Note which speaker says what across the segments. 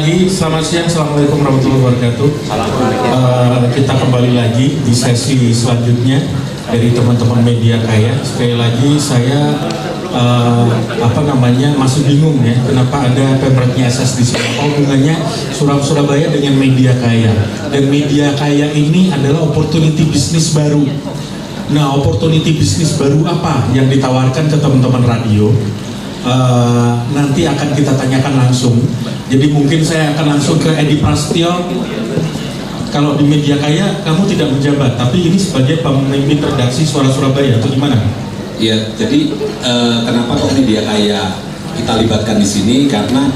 Speaker 1: lagi, selamat siang, assalamualaikum warahmatullahi wabarakatuh. Kita kembali lagi di sesi selanjutnya dari teman-teman media kaya. Sekali lagi saya masih bingung ya, kenapa ada pemretnya SS di sini. Apa hubungannya Surabaya dengan media kaya? Dan media kaya ini adalah opportunity bisnis baru. Nah, opportunity bisnis baru apa yang ditawarkan ke teman-teman radio? Nanti akan kita tanyakan langsung. Jadi mungkin saya akan langsung ke Edi Prasetyo. Kalau di media kaya kamu tidak menjabat, tapi ini sebagai pemimpin redaksi Suara Surabaya atau gimana?
Speaker 2: Iya, jadi kenapa kok media kaya kita libatkan di sini? Karena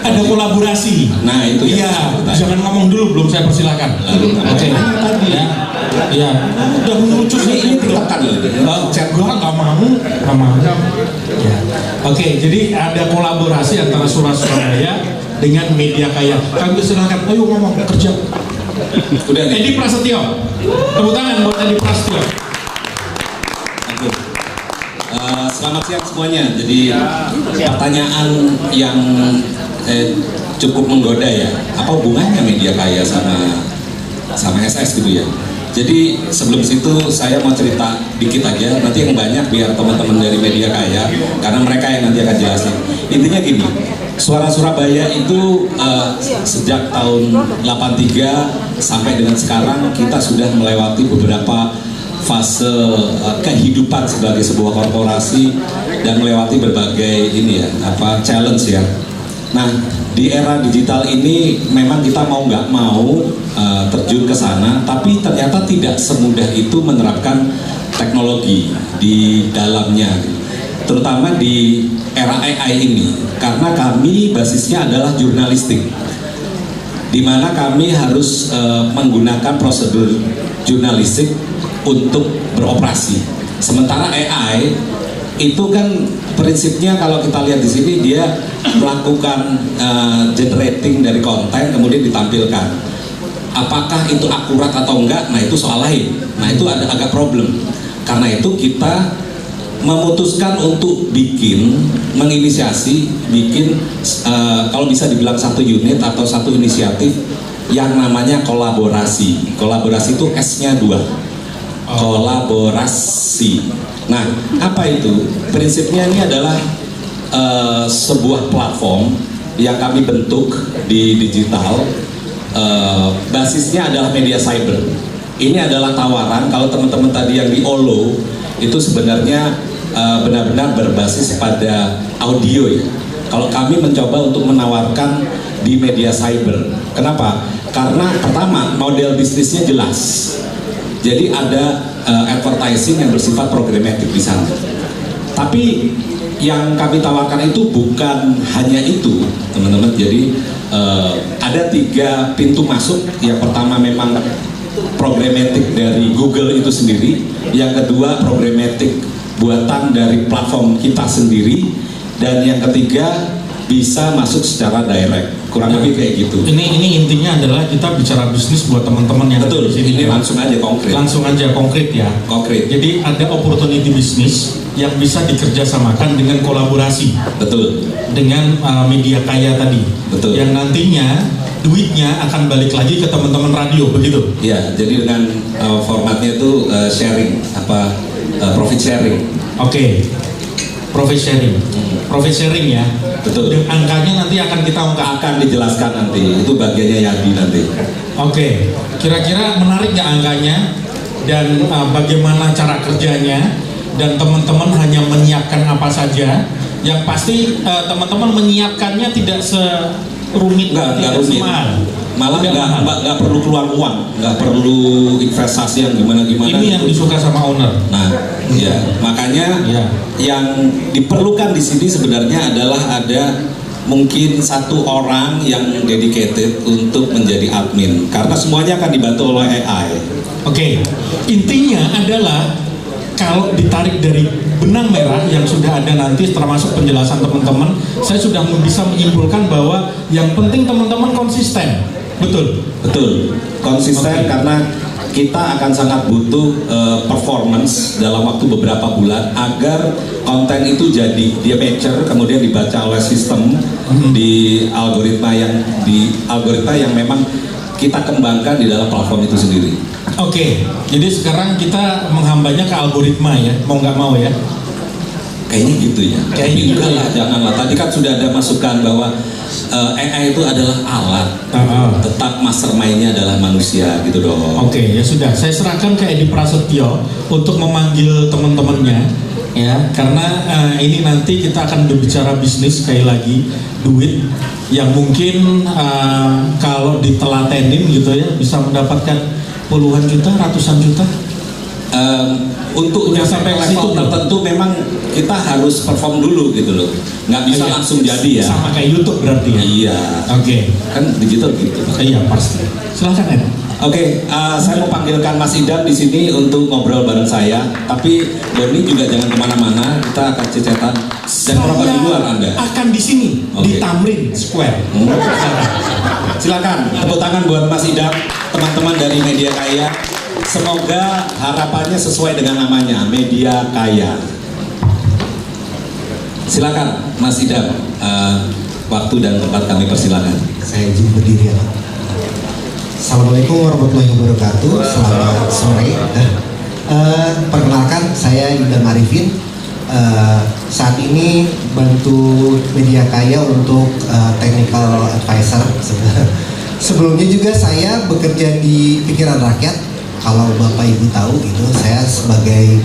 Speaker 1: ada kolaborasi.
Speaker 2: Nah itu
Speaker 1: ya. Jangan ngomong dulu, belum saya persilakan. Oke. Tadi ya. Ya. Udah mengerucut
Speaker 2: ini ditekan loh.
Speaker 1: Chat gua nggak mau. Ya. Oke, jadi ada kolaborasi antara Suara Surabaya dengan media kaya. Kami silakan. Ayo ngomong kerja.
Speaker 2: Udah nih.
Speaker 1: Edi Prasetyo. Tepuk tangan buat Edi Prasetyo.
Speaker 2: Selamat siang semuanya. Jadi pertanyaan yang cukup menggoda ya. Apa hubungannya media kaya sama SS gitu ya? Jadi sebelum situ saya mau cerita dikit aja. Nanti yang banyak biar teman-teman dari media kaya, karena mereka yang nanti akan jelasin. Intinya gini, Suara Surabaya itu sejak tahun 83 sampai dengan sekarang kita sudah melewati beberapa fase kehidupan sebagai sebuah korporasi dan melewati berbagai challenge ya. Nah, di era digital ini memang kita mau nggak mau terjun ke sana, tapi ternyata tidak semudah itu menerapkan teknologi di dalamnya, terutama di era AI ini, karena kami basisnya adalah jurnalistik, di mana kami harus menggunakan prosedur jurnalistik untuk beroperasi. Sementara AI itu kan prinsipnya kalau kita lihat di sini dia melakukan generating dari konten kemudian ditampilkan. Apakah itu akurat atau enggak? Nah itu soal lain. Nah itu ada agak problem. Karena itu kita memutuskan untuk menginisiasi kalau bisa dibilang satu unit atau satu inisiatif yang namanya kolaborasi. Kolaborasi itu S-nya 2. Kolaborasi. Nah, apa itu? Prinsipnya ini adalah sebuah platform yang kami bentuk di digital. Basisnya adalah media cyber. Ini adalah tawaran. Kalau teman-teman tadi yang di Olo itu sebenarnya benar-benar berbasis pada audio ya. Kalau kami mencoba untuk menawarkan di media cyber. Kenapa? Karena pertama model bisnisnya jelas. Jadi ada advertising yang bersifat programatik di sana. Tapi yang kami tawarkan itu bukan hanya itu, teman-teman. Jadi ada 3 pintu masuk. Yang pertama memang programatik dari Google itu sendiri. Yang kedua programatik buatan dari platform kita sendiri. Dan yang ketiga bisa masuk secara direct. Kurang lebih kayak gitu.
Speaker 1: Ini intinya adalah kita bicara bisnis buat teman-teman yang
Speaker 2: betul. Ini langsung aja konkret.
Speaker 1: Langsung aja konkret ya.
Speaker 2: Konkret.
Speaker 1: Jadi ada opportunity bisnis yang bisa dikerjasamakan dengan kolaborasi.
Speaker 2: Betul.
Speaker 1: Dengan media kaya tadi.
Speaker 2: Betul.
Speaker 1: Yang nantinya duitnya akan balik lagi ke teman-teman radio, begitu?
Speaker 2: Ya. Jadi dengan formatnya itu sharing, profit sharing.
Speaker 1: Oke. Profit sharing ya.
Speaker 2: Betul.
Speaker 1: Dan angkanya nanti akan kita
Speaker 2: akan dijelaskan nanti. Itu bagiannya Yadi nanti.
Speaker 1: Oke. Kira-kira menarik nggak angkanya dan bagaimana cara kerjanya, dan teman-teman hanya menyiapkan apa saja? Yang pasti teman-teman menyiapkannya tidak serumit,
Speaker 2: nggak rumit. Malah nggak perlu keluar uang, nggak perlu investasi yang gimana-gimana.
Speaker 1: Ini yang disuka sama owner.
Speaker 2: Nah, ya makanya yang diperlukan di sini sebenarnya adalah ada mungkin 1 orang yang dedicated untuk menjadi admin, karena semuanya akan dibantu oleh AI.
Speaker 1: Oke. Intinya adalah kalau ditarik dari benang merah yang sudah ada nanti, termasuk penjelasan teman-teman, saya sudah bisa menyimpulkan bahwa yang penting teman-teman konsisten. Betul.
Speaker 2: Konsisten. Karena kita akan sangat butuh performance dalam waktu beberapa bulan agar konten itu jadi dia mature, kemudian dibaca oleh sistem di algoritma yang memang kita kembangkan di dalam platform itu sendiri.
Speaker 1: Oke, jadi sekarang kita menghambanya ke algoritma ya, mau nggak mau ya.
Speaker 2: Kayaknya gitu ya.
Speaker 1: Kayaknya gitu
Speaker 2: enggak
Speaker 1: ya.
Speaker 2: lah, janganlah. Tadi kan sudah ada masukan bahwa AI itu adalah alat, tetap mastermind-nya adalah manusia gitu dong.
Speaker 1: Oke, ya sudah. Saya serahkan ke Edi Prasetyo untuk memanggil teman-temannya, ya. Karena ini nanti kita akan berbicara bisnis sekali lagi, duit yang mungkin kalau ditelatenin gitu ya bisa mendapatkan puluhan juta, ratusan juta.
Speaker 2: Untuk
Speaker 1: Udah
Speaker 2: sampai
Speaker 1: sampai
Speaker 2: level
Speaker 1: situ
Speaker 2: tertentu memang kita harus perform dulu gitu loh, nggak bisa
Speaker 1: Iya.
Speaker 2: langsung jadi ya.
Speaker 1: Sama kayak YouTube berarti ya.
Speaker 2: Iya.
Speaker 1: Oke.
Speaker 2: Kan digital gitu.
Speaker 1: Iya pasti. Silahkan Ed.
Speaker 2: Oke, saya mau panggilkan Mas Idam di sini untuk ngobrol bareng saya. Tapi Doni juga jangan kemana-mana, kita akan cecetan. Dan proper di luar Anda.
Speaker 1: Akan di sini
Speaker 2: Oke.
Speaker 1: di Tamrin Square.
Speaker 2: Silakan tepuk tangan buat Mas Idam, teman-teman dari Media Kaya. Semoga harapannya sesuai dengan namanya, Media Kaya. Silakan Mas Idam, waktu dan tempat kami persilakan.
Speaker 3: Saya izin berdiri ya Pak. Assalamualaikum warahmatullahi wabarakatuh. Selamat sore. Perkenalkan saya Idam Arifin. Saat ini bantu Media Kaya untuk technical advisor. Sebelumnya juga saya bekerja di Pikiran Rakyat. Kalau Bapak Ibu tahu gitu, saya sebagai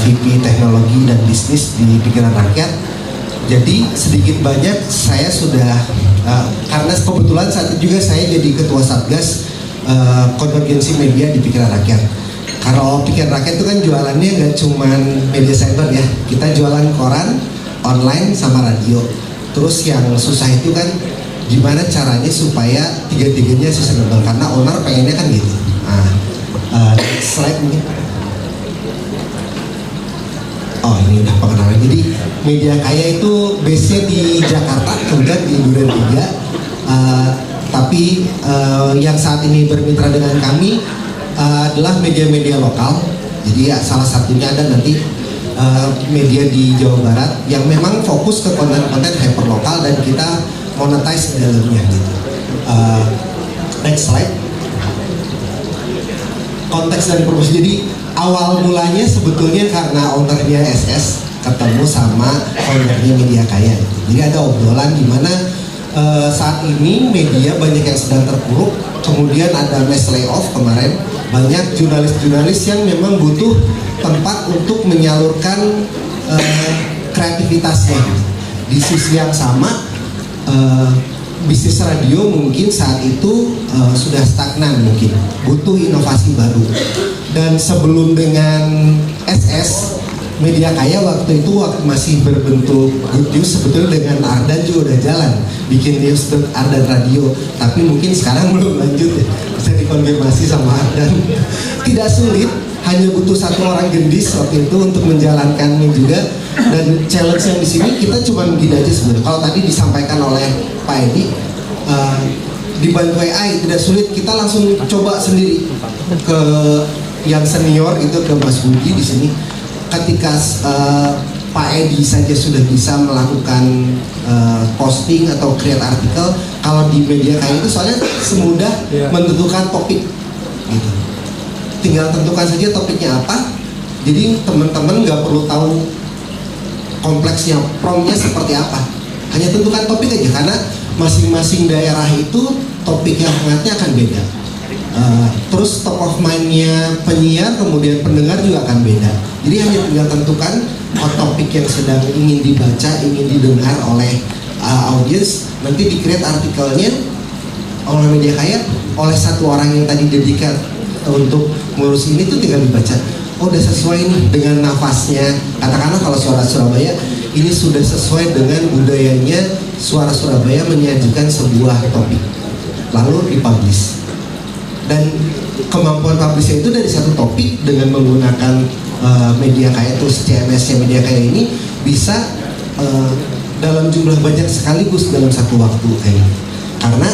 Speaker 3: VP Teknologi dan Bisnis di Pikiran Rakyat. Jadi sedikit banyak saya sudah karena kebetulan saat itu juga saya jadi ketua Satgas Konvergensi Media di Pikiran Rakyat. Kalau Pikiran Rakyat itu kan jualannya nggak cuman media center ya, kita jualan koran, online sama radio. Terus yang susah itu kan gimana caranya supaya tiga-tiganya sustainable, karena owner pengennya kan gitu. Slide mungkin. Oh ini udah pengenalan. Jadi Media Kaya itu base-nya di Jakarta, kemudian di Duren 3. Tapi yang saat ini bermitra dengan kami adalah media-media lokal. Jadi ya salah satunya ada nanti media di Jawa Barat yang memang fokus ke konten-konten hyper lokal dan kita monetize di dalamnya gitu. Next slide. Konteks dan promosi. Jadi awal mulanya sebetulnya karena ownernya SS ketemu sama ownernya Media Kaya gitu. Jadi ada obrolan di mana saat ini media banyak yang sedang terpuruk, kemudian ada mass layoff kemarin, banyak jurnalis-jurnalis yang memang butuh tempat untuk menyalurkan kreativitasnya gitu. Di sisi yang sama bisnis radio mungkin saat itu sudah stagnan, mungkin butuh inovasi baru. Dan sebelum dengan SS, Media Kaya waktu itu masih berbentuk Good News, sebetulnya dengan Ardan juga udah jalan bikin news Ardan Radio, tapi mungkin sekarang belum lanjut ya, bisa dikonfirmasi sama Ardan. Tidak sulit, hanya butuh satu orang gendis waktu itu untuk menjalankannya juga. Dan challenge yang di sini kita cuma gini aja sebenarnya. Kalau tadi disampaikan oleh Pak Edi, dibantu AI tidak sulit, kita langsung coba sendiri ke yang senior itu, ke Mas Budi di sini. Ketika Pak Edi saja sudah bisa melakukan posting atau create artikel, kalau di Media Kaya itu soalnya semudah menentukan topik gitu. Tinggal tentukan saja topiknya apa. Jadi teman-teman nggak perlu tahu kompleksnya, promnya seperti apa. Hanya tentukan topik aja, karena masing-masing daerah itu topik yang hangatnya akan beda. Terus top of mind-nya penyiar, kemudian pendengar juga akan beda. Jadi hanya tinggal tentukan topik yang sedang ingin dibaca, ingin didengar oleh audiens. Nanti di-create artikelnya oleh Media Kaya, oleh satu orang yang tadi dedikat untuk ngurus ini tuh tinggal dibaca. Oh udah sesuai nih dengan nafasnya. Katakanlah kalau Suara Surabaya ini sudah sesuai dengan budayanya Suara Surabaya menyajikan sebuah topik, lalu dipublish. Dan kemampuan publishnya itu dari satu topik dengan menggunakan Media Kaya, terus CMS-nya Media Kaya ini bisa dalam jumlah banyak sekaligus dalam satu waktu kayak. Karena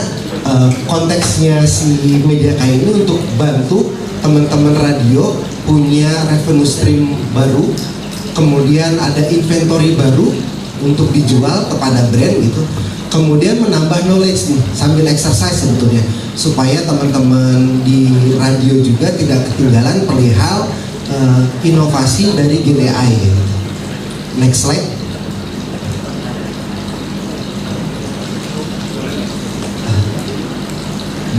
Speaker 3: konteksnya si Media Kaya ini untuk bantu teman-teman radio punya revenue stream baru, kemudian ada inventory baru untuk dijual kepada brand gitu, kemudian menambah knowledge nih sambil exercise sebetulnya, supaya teman-teman di radio juga tidak ketinggalan perihal inovasi dari GDI gitu. Next slide.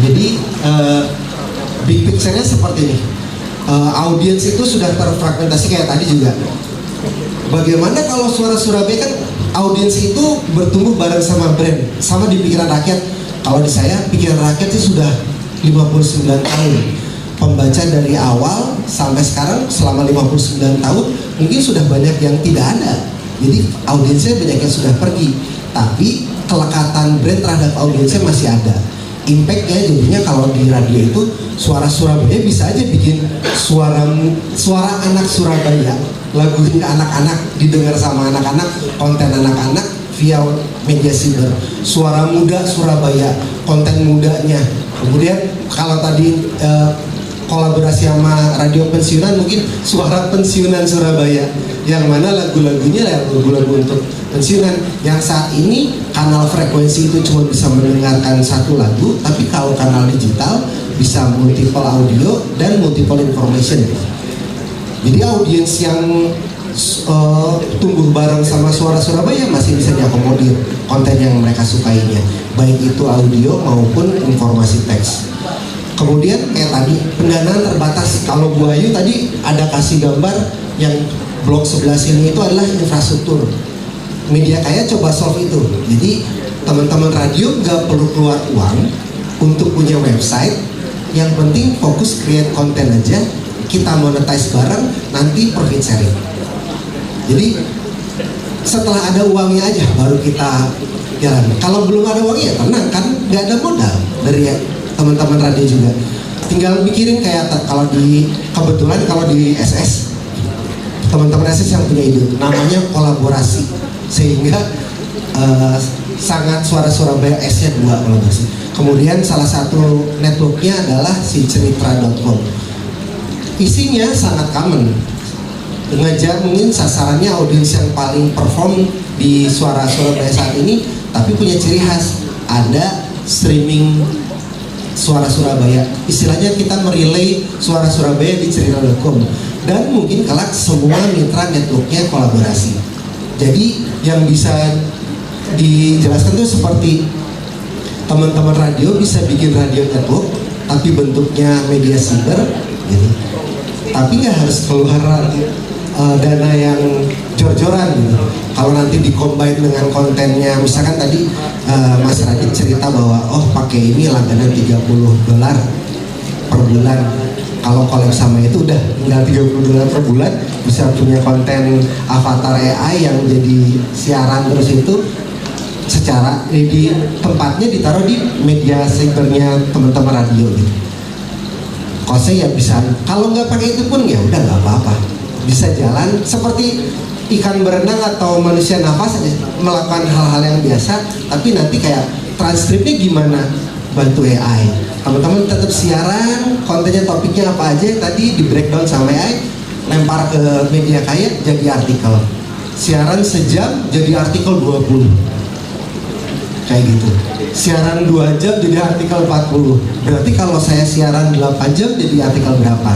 Speaker 3: Jadi big picture-nya seperti ini. Audiens itu sudah terfragmentasi kayak tadi juga. Bagaimana kalau Suara Surabaya kan audiens itu bertumbuh bareng sama brand, sama di pikiran rakyat. Kalau di saya pikiran rakyat itu sudah 59 tahun. Pembaca dari awal sampai sekarang selama 59 tahun mungkin sudah banyak yang tidak ada. Jadi audiensnya banyak yang sudah pergi. Tapi kelekatan brand terhadap audiensnya masih ada. Impact-nya jadinya kalau di radio itu Suara Surabaya bisa aja bikin suara anak Surabaya, lagunya anak-anak didengar sama anak-anak, konten anak-anak via media cyber. Suara muda Surabaya, konten mudanya. Kemudian kalau tadi kolaborasi sama radio pensiunan, mungkin Suara Pensiunan Surabaya, yang mana lagu-lagunya lagu-lagu untuk pensiunan. Yang saat ini kanal frekuensi itu cuma bisa mendengarkan satu lagu, tapi kalau kanal digital bisa multiple audio dan multiple information. Jadi audiens yang tumbuh bareng sama Suara Surabaya masih bisa diakomodir konten yang mereka sukainya, baik itu audio maupun informasi teks. Kemudian kayak tadi pendanaan terbatas. Kalau Bu Ayu tadi ada kasih gambar yang blok sebelah sini itu adalah infrastruktur. Media Kaya coba solve itu. Jadi teman-teman radio nggak perlu keluar uang untuk punya website. Yang penting fokus create konten aja. Kita monetize bareng, nanti profit sharing. Jadi setelah ada uangnya aja baru kita jalan. Kalau belum ada uangnya tenang kan, nggak ada modal dari teman-teman radio juga. Tinggal mikirin kayak kebetulan kalau di SS, teman-teman SS yang punya ide namanya kolaborasi, sehingga sangat Suara Surabaya S-nya 2 kolaborasi. Kemudian salah satu networknya adalah si ceritra.com. Isinya sangat common, ngejar mungkin sasarannya audiens yang paling perform di Suara Surabaya saat ini, tapi punya ciri khas, ada streaming Suara Surabaya. Istilahnya kita merelay Suara Surabaya di cerita.com, dan mungkin kelak semua mitra networknya kolaborasi. Jadi yang bisa dijelaskan itu seperti teman-teman radio bisa bikin radio network tapi bentuknya media cyber gitu. Tapi nggak harus keluar dana yang jor-joran gitu. Kalau nanti dikombin dengan kontennya, misalkan tadi Mas Radit cerita bahwa pakai ini langganan $30 per bulan. Kalau collab sama itu udah tinggal $30 per bulan, bisa punya konten avatar AI yang jadi siaran terus itu secara di tempatnya ditaruh di media cybernya teman-teman radio gitu. Kosnya ya bisa, kalau nggak pakai itu pun ya udah nggak apa-apa, bisa jalan seperti ikan berenang atau manusia nafas aja, melakukan hal-hal yang biasa. Tapi nanti kayak transkripnya gimana, bantu AI. Teman-teman tetap siaran, kontennya topiknya apa aja tadi di breakdown sama AI, lempar ke Media Kaya jadi artikel. Siaran sejam jadi artikel 20 kayak gitu. Siaran 2 jam jadi artikel 40. Berarti kalau saya siaran 8 jam jadi artikel berapa?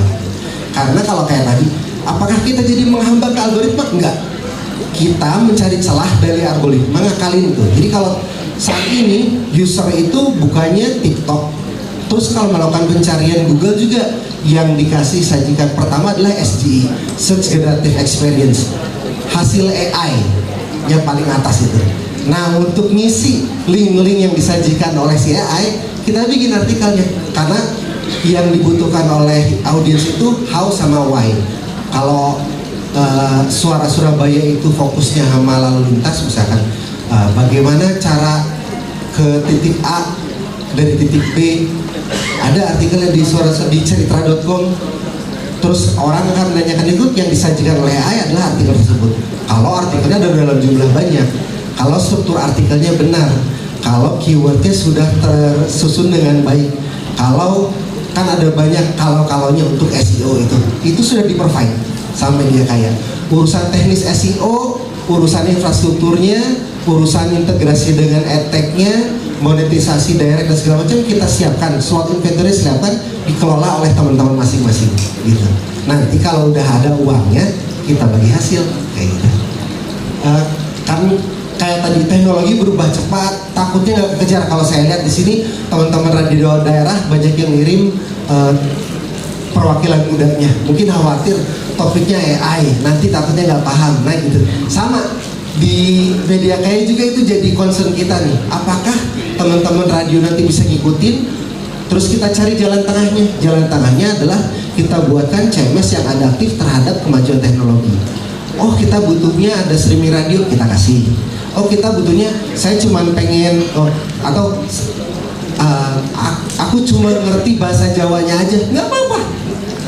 Speaker 3: Karena kalau kayak tadi, apakah kita jadi menghambat ke algoritma? Enggak. Kita mencari celah dari algoritma, ngakalin itu. Jadi kalau saat ini user itu bukannya TikTok, terus kalau melakukan pencarian Google juga yang dikasih sajikan pertama adalah SGE, Search Generative Experience, hasil AI yang paling atas itu. Nah, untuk ngisi link-link yang disajikan oleh si AI, kita bikin artikelnya. Karena yang dibutuhkan oleh audiens itu how sama why. Kalau Suara Surabaya itu fokusnya sama lalu lintas, misalkan bagaimana cara ke titik A dari titik B, ada artikelnya di ceritra.com. Terus orang akan menanyakan itu, yang disajikan oleh AI adalah artikel tersebut. Kalau artikelnya ada dalam jumlah banyak, kalau struktur artikelnya benar, kalau keywordnya sudah tersusun dengan baik, kalau kan ada banyak kalau-kalaunya untuk SEO itu sudah di-provide sama media kaya. Urusan teknis SEO, urusan infrastrukturnya, urusan integrasi dengan edtech-nya, monetisasi direct dan segala macam kita siapkan, slot inventory siapkan, dikelola oleh teman-teman masing-masing gitu. Nanti kalau udah ada uangnya kita bagi hasil kayak gitu. Kan kayak tadi teknologi berubah cepat, takutnya nggak kekejar. Kalau saya lihat di sini teman-teman radio daerah banyak yang ngirim perwakilan mudanya, mungkin khawatir topiknya AI, nanti takutnya nggak paham, nah gitu. Sama di media kaya juga itu jadi concern kita nih, apakah teman-teman radio nanti bisa ngikutin, terus kita cari jalan tengahnya. Jalan tengahnya adalah kita buatkan CMS yang adaptif terhadap kemajuan teknologi. Oh kita butuhnya ada streaming radio, kita kasih. Oh kita butuhnya, saya cuma pengen aku cuma ngerti bahasa Jawanya aja, nggak apa-apa.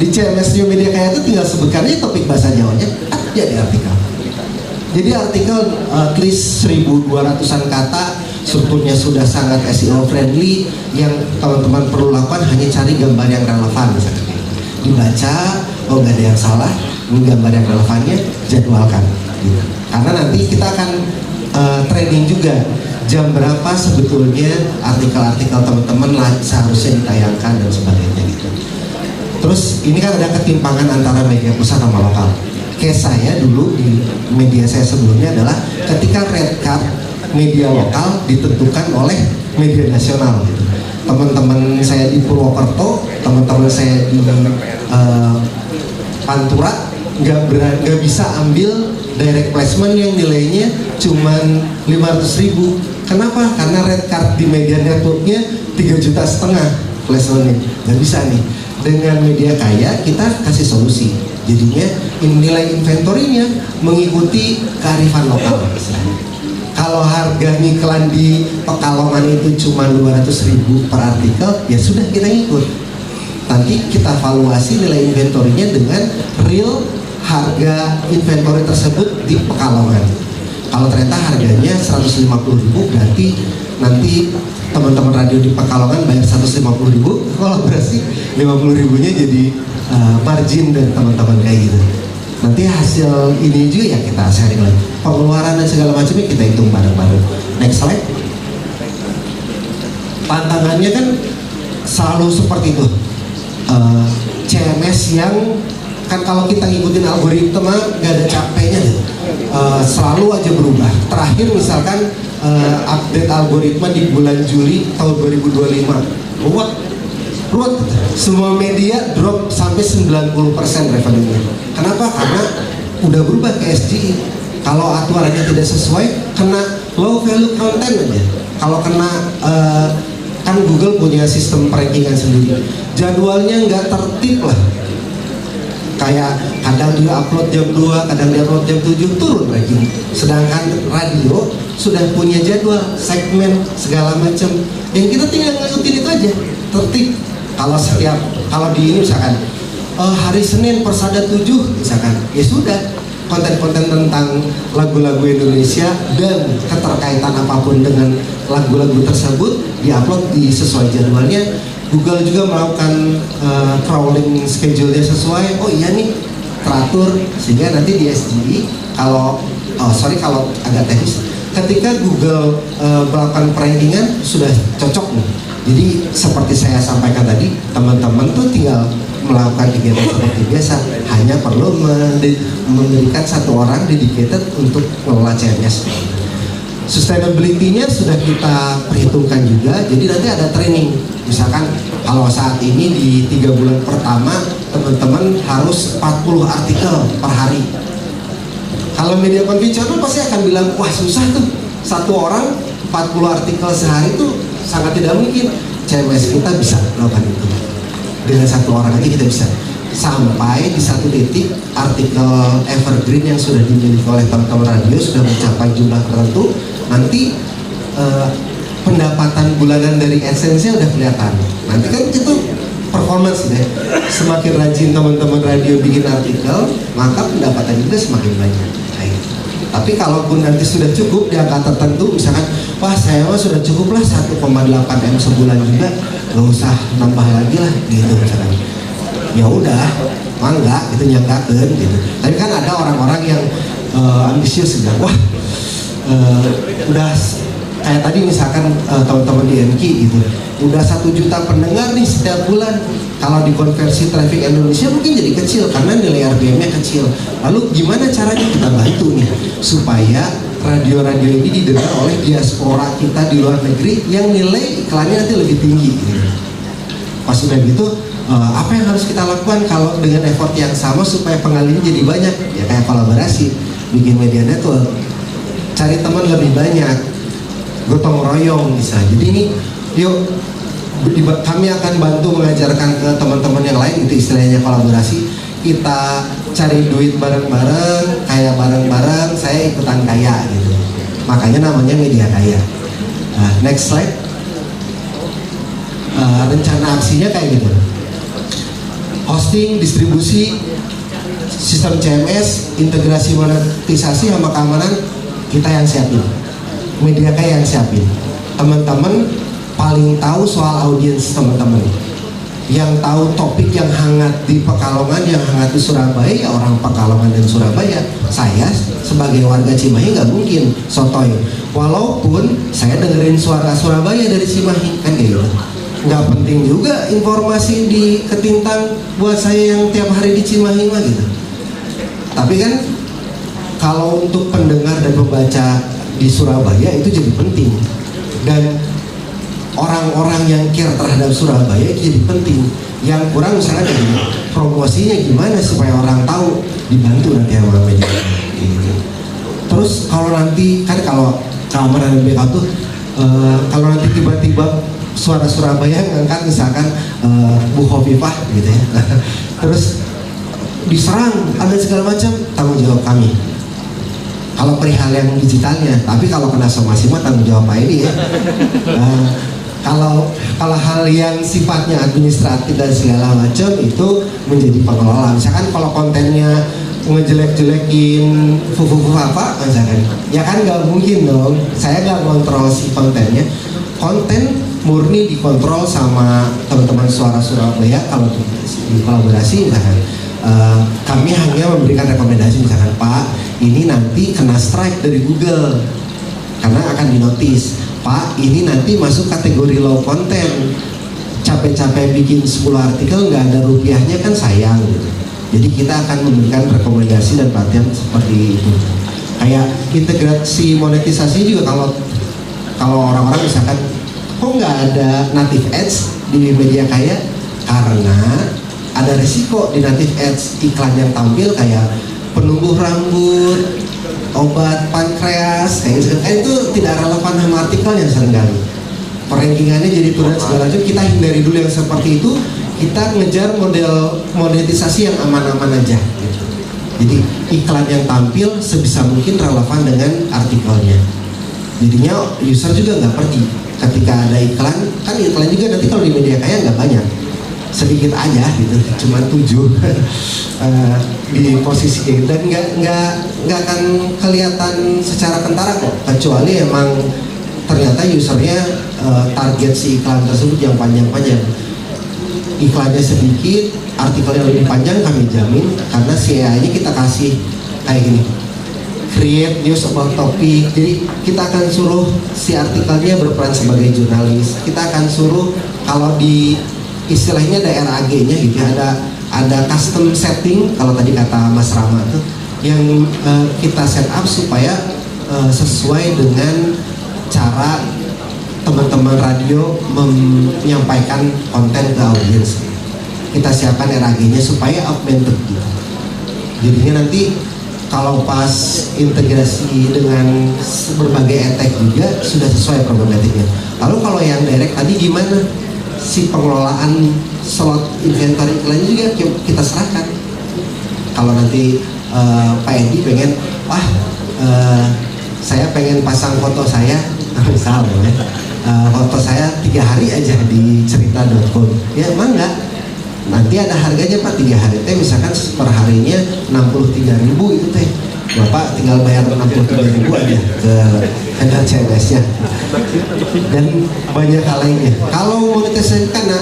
Speaker 3: Di CMS New Media Kaya itu tinggal sebutkan aja topik bahasa Jawanya, jadi artikel. Jadi artikel tulis 1.200-an kata, strukturnya sudah sangat SEO friendly. Yang teman-teman perlu lakukan hanya cari gambar yang relevan, misalnya dibaca, oh nggak ada yang salah, ini gambar yang relevannya, jadwalkan. Gitu. Karena nanti kita akan training juga jam berapa sebetulnya artikel-artikel teman-teman seharusnya ditayangkan dan sebagainya gitu. Terus ini kan ada ketimpangan antara media pusat sama lokal. Kayak saya dulu di media saya sebelumnya adalah ketika red card media lokal ditentukan oleh media nasional gitu. Teman-teman saya di Purwokerto, teman-teman saya di Pantura nggak bisa ambil direct placement yang nilainya cuman 500.000. Kenapa? Karena red card di media networknya 3,5 juta placementnya. Nggak bisa nih. Dengan media kaya kita kasih solusi. Jadinya nilai inventorinya mengikuti kearifan lokal. Kalau harga iklan di Pekalongan itu cuma 200.000 per artikel, ya sudah kita ikut. Nanti kita evaluasi nilai inventorinya dengan real harga inventory tersebut di Pekalongan. Kalau ternyata harganya 150.000, berarti nanti teman-teman radio di Pekalongan bayar 150.000, kolaborasi 50.000-nya jadi margin dari teman-teman kayak gitu. Nanti hasil ini juga ya kita sharing lagi. Pengeluaran dan segala macamnya kita hitung bareng-bareng. Next slide. Tantangannya kan selalu seperti itu. CMS yang kan kalau kita ngikutin algoritma nggak ada capeknya deh. Selalu aja berubah. Terakhir misalkan update algoritma di bulan Juli tahun 2025, ruwet, semua media drop sampai 90% revenue-nya. Kenapa? Karena udah berubah ke SGI. Kalau aturannya tidak sesuai, kena low value content aja. Kalau kena kan Google punya sistem rankingan sendiri. Jadwalnya nggak tertib lah. Kayak kadang dia upload jam 2, kadang dia upload jam 7, turun ranking. Sedangkan radio sudah punya jadwal, segmen, segala macam. Yang kita tinggal ngikutin itu aja, tertib. Kalau di ini misalkan hari Senin Persada 7 misalkan, ya sudah konten-konten tentang lagu-lagu Indonesia dan keterkaitan apapun dengan lagu-lagu tersebut diupload di sesuai jadwalnya. Google juga melakukan crawling schedule-nya sesuai. Oh iya nih, teratur sehingga nanti di SGI kalau agak teknis, ketika Google melakukan rankingan sudah cocok nih. Jadi seperti saya sampaikan tadi, teman-teman tuh tinggal melakukan kegiatan seperti biasa, hanya perlu memberikan satu orang dedicated untuk mengelola CMS. Sustainability-nya sudah kita perhitungkan juga, jadi nanti ada training. Misalkan kalau saat ini di 3 bulan pertama teman-teman harus 40 artikel per hari. Kalau media konvensional pasti akan bilang, wah susah tuh, satu orang 40 artikel sehari itu sangat tidak mungkin. CMS kita bisa melakukan itu. Dengan satu orang aja kita bisa. Sampai di satu titik artikel evergreen yang sudah dimiliki oleh teman-teman radio sudah mencapai jumlah tertentu, nanti pendapatan bulanan dari AdSense-nya udah kelihatan. Nanti kan itu performance deh. Semakin rajin teman-teman radio bikin artikel, maka pendapatan juga semakin banyak. Tapi kalaupun nanti sudah cukup di angka tertentu, misalkan, wah saya mah sudah cukup lah 1,8 M sebulan juga, nggak usah nambah lagi lah gitu misalkan. Ya udah, mangga itu nyangkakeun gitu. Tapi kan ada orang-orang yang ambisius gitu. Wah, udah kayak tadi misalkan teman-teman di NQ gitu, udah 1 juta pendengar nih setiap bulan. Kalau dikonversi traffic Indonesia mungkin jadi kecil karena nilai RPM-nya kecil. Lalu gimana caranya kita bantu nih supaya radio-radio ini didengar oleh diaspora kita di luar negeri yang nilai iklannya nanti lebih tinggi gitu. Pas udah gitu, apa yang harus kita lakukan kalau dengan effort yang sama supaya pengalinya jadi banyak? Ya kayak kolaborasi, bikin media network, cari teman lebih banyak, gotong royong bisa. Jadi ini yuk kami akan bantu mengajarkan ke teman-teman yang lain, itu istilahnya kolaborasi. Kita cari duit bareng-bareng, kaya bareng-bareng, saya ikutan kaya gitu. Makanya namanya media kaya. Nah, next slide. Rencana aksinya kayak gitu. Hosting, distribusi, sistem CMS, integrasi monetisasi sama keamanan kita yang siapin. Media kaya yang siapin. Teman-teman paling tahu soal audiens teman-teman, yang tahu topik yang hangat di Pekalongan, yang hangat di Surabaya, ya orang Pekalongan dan Surabaya. Saya sebagai warga Cimahi nggak mungkin sotoy, walaupun saya dengerin suara Surabaya dari Cimahi kan kayak gitu. Nggak penting juga informasi di Ketintang buat saya yang tiap hari di Cimahi mah gitu. Tapi kan kalau untuk pendengar dan pembaca di Surabaya itu jadi penting, dan orang-orang yang care terhadap Surabaya itu jadi penting. Yang kurang misalnya dari promosinya gimana supaya orang tahu, dibantu nanti sama media gitu. Terus kalau nanti kan kalau keamanan dan backup tuh kalau nanti tiba-tiba suara Surabaya ngangkat misalkan Bu Khofifah gitu ya terus diserang ada segala macam, tanggung jawab kami kalau perihal yang digitalnya. Tapi kalau kena somasi mah tanggung jawab Pak Edi ya. Kalau hal yang sifatnya administratif dan segala macam itu menjadi pengelola. Misalkan kalau kontennya ngejelek-jelekin fufu apa misalkan, ya kan nggak mungkin dong. Saya nggak kontrol si kontennya. Konten murni dikontrol sama teman-teman Suara Surabaya. Kalau di kolaborasi misalkan kami hanya memberikan rekomendasi, misalkan Pak ini nanti kena strike dari Google karena akan dinotis. Pak, ini nanti masuk kategori low content. Capek-capek bikin 10 artikel nggak ada rupiahnya kan sayang gitu. Jadi kita akan memberikan rekomendasi dan perhatian seperti itu. Kayak integrasi monetisasi juga, kalau orang-orang misalkan kok nggak ada native ads di media kaya, karena ada risiko di native ads iklan yang tampil kayak penumbuh rambut, obat pankreas, kayak gitu. Itu tidak relevan sama artikelnya seringkali. Perankingannya jadi turun segala macam. Kita hindari dulu yang seperti itu. Kita ngejar model monetisasi yang aman-aman aja. Gitu. Jadi iklan yang tampil sebisa mungkin relevan dengan artikelnya. Jadinya user juga nggak pergi. Ketika ada iklan, kan iklan juga nanti kalau di media kaya nggak banyak, sedikit aja gitu, cuma 7 di posisi gitu, dan nggak akan kelihatan secara kentara kok, kecuali emang ternyata usernya target si iklan tersebut yang panjang-panjang. Iklannya sedikit, artikelnya lebih panjang, kami jamin, karena CA-nya kita kasih kayak gini, create news about topic. Jadi kita akan suruh si artikelnya berperan sebagai jurnalis. Kita akan suruh, kalau di istilahnya ada RAG-nya gitu, ada custom setting kalau tadi kata Mas Rama tuh, yang kita set up supaya sesuai dengan cara teman-teman radio menyampaikan konten ke audiens. Kita siapkan RAG-nya supaya augmented gitu. Jadinya nanti kalau pas integrasi dengan berbagai etek juga sudah sesuai problematiknya. Lalu kalau yang direct tadi gimana? Si pengelolaan slot inventory iklan juga kita serahkan. Kalau nanti Pak Edi pengen, saya pengen pasang foto saya, misalnya foto saya 3 hari aja di cerita.com, ya emang enggak? Nanti ada harganya Pak, 3 hari teh misalkan per harinya 63.000 itu teh. Bapak tinggal bayar 63.000 aja ke handle CMS-nya. Dan banyak hal lainnya. Kalau monetisasi karena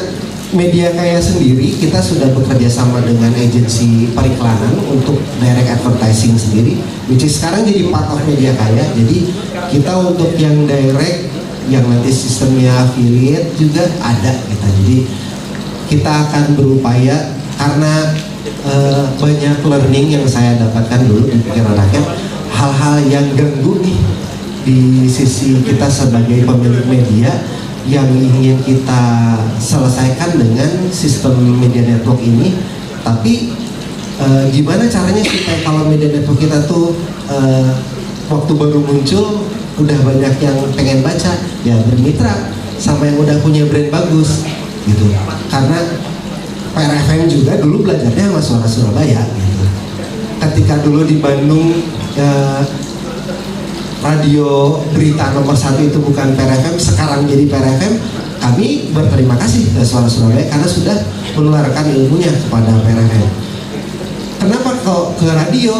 Speaker 3: Media Kaya sendiri, kita sudah bekerja sama dengan agensi periklanan untuk direct advertising sendiri, which is sekarang jadi part of Media Kaya. Jadi kita untuk yang direct, yang nanti sistemnya affiliate juga ada kita. Jadi kita akan berupaya karena banyak learning yang saya dapatkan dulu di pikiran rakyat, hal-hal yang ganggu nih di sisi kita sebagai pemilik media yang ingin kita selesaikan dengan sistem media network ini. Tapi gimana caranya supaya kalau media network kita tuh waktu baru muncul udah banyak yang pengen baca, ya bermitra sama yang udah punya brand bagus gitu. Karena PRFM juga dulu belajarnya sama Suara Surabaya gitu. Ketika dulu di Bandung radio berita nomor 1 itu bukan PRFM, sekarang jadi PRFM, kami berterima kasih ke Suara Surabaya karena sudah menularkan ilmunya kepada PRFM. Kenapa kok ke radio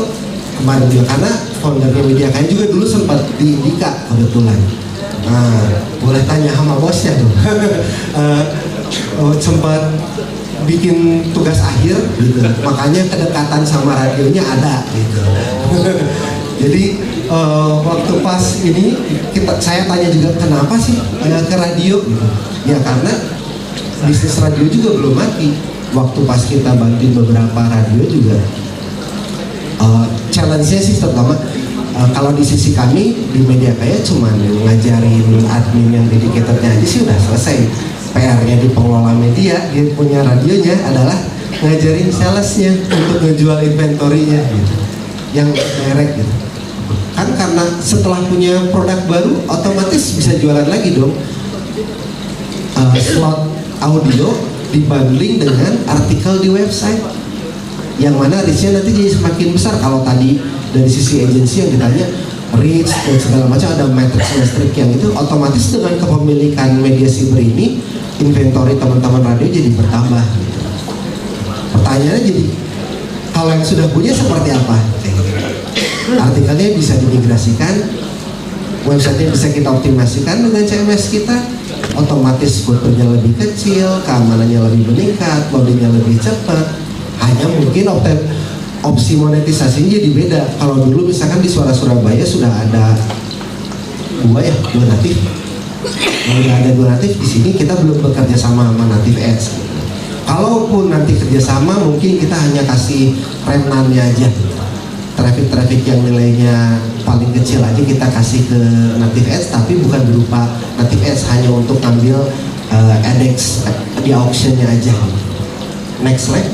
Speaker 3: kemarin juga? Karena foundernya Media Kaya juga dulu sempat di Indika kebetulan. Nah, boleh tanya sama bosnya tuh. Sempat bikin tugas akhir gitu, makanya kedekatan sama radionya ada gitu. Jadi waktu pas ini saya tanya juga kenapa sih ke radio gitu. Ya karena bisnis radio juga belum mati. Waktu pas kita bantuin beberapa radio juga challenge-nya sih terutama kalau di sisi kami di Media Kaya cuman ngajarin admin yang dedicatednya aja sih udah selesai. PR-nya di pengelola media, dia punya radionya adalah ngajarin salesnya untuk ngejual inventory-nya gitu, yang direct gitu. Kan karena setelah punya produk baru otomatis bisa jualan lagi dong. Slot audio dibundling dengan artikel di website, yang mana reach-nya nanti jadi semakin besar. Kalau tadi dari sisi agensi yang ditanya reach dan segala macam ada matrix yang itu, otomatis dengan kepemilikan media cyber ini inventory teman-teman radio jadi bertambah. Pertanyaannya jadi kalau yang sudah punya seperti apa? Artikelnya bisa dimigrasikan, websitenya bisa kita optimasikan dengan CMS kita, otomatis fotonya lebih kecil, keamanannya lebih meningkat, loadingnya lebih cepat. Hanya mungkin opsi monetisasinya jadi beda. Kalau dulu misalkan di Suara Surabaya sudah ada dua natif. Kalau ada dua natif, di sini kita belum bekerja sama native ads. Kalaupun nanti kerjasama, mungkin kita hanya kasih remnannya aja, traffic yang nilainya paling kecil aja kita kasih ke native ads, tapi bukan berupa native ads, hanya untuk ambil AdX di auctionnya aja. Next slide.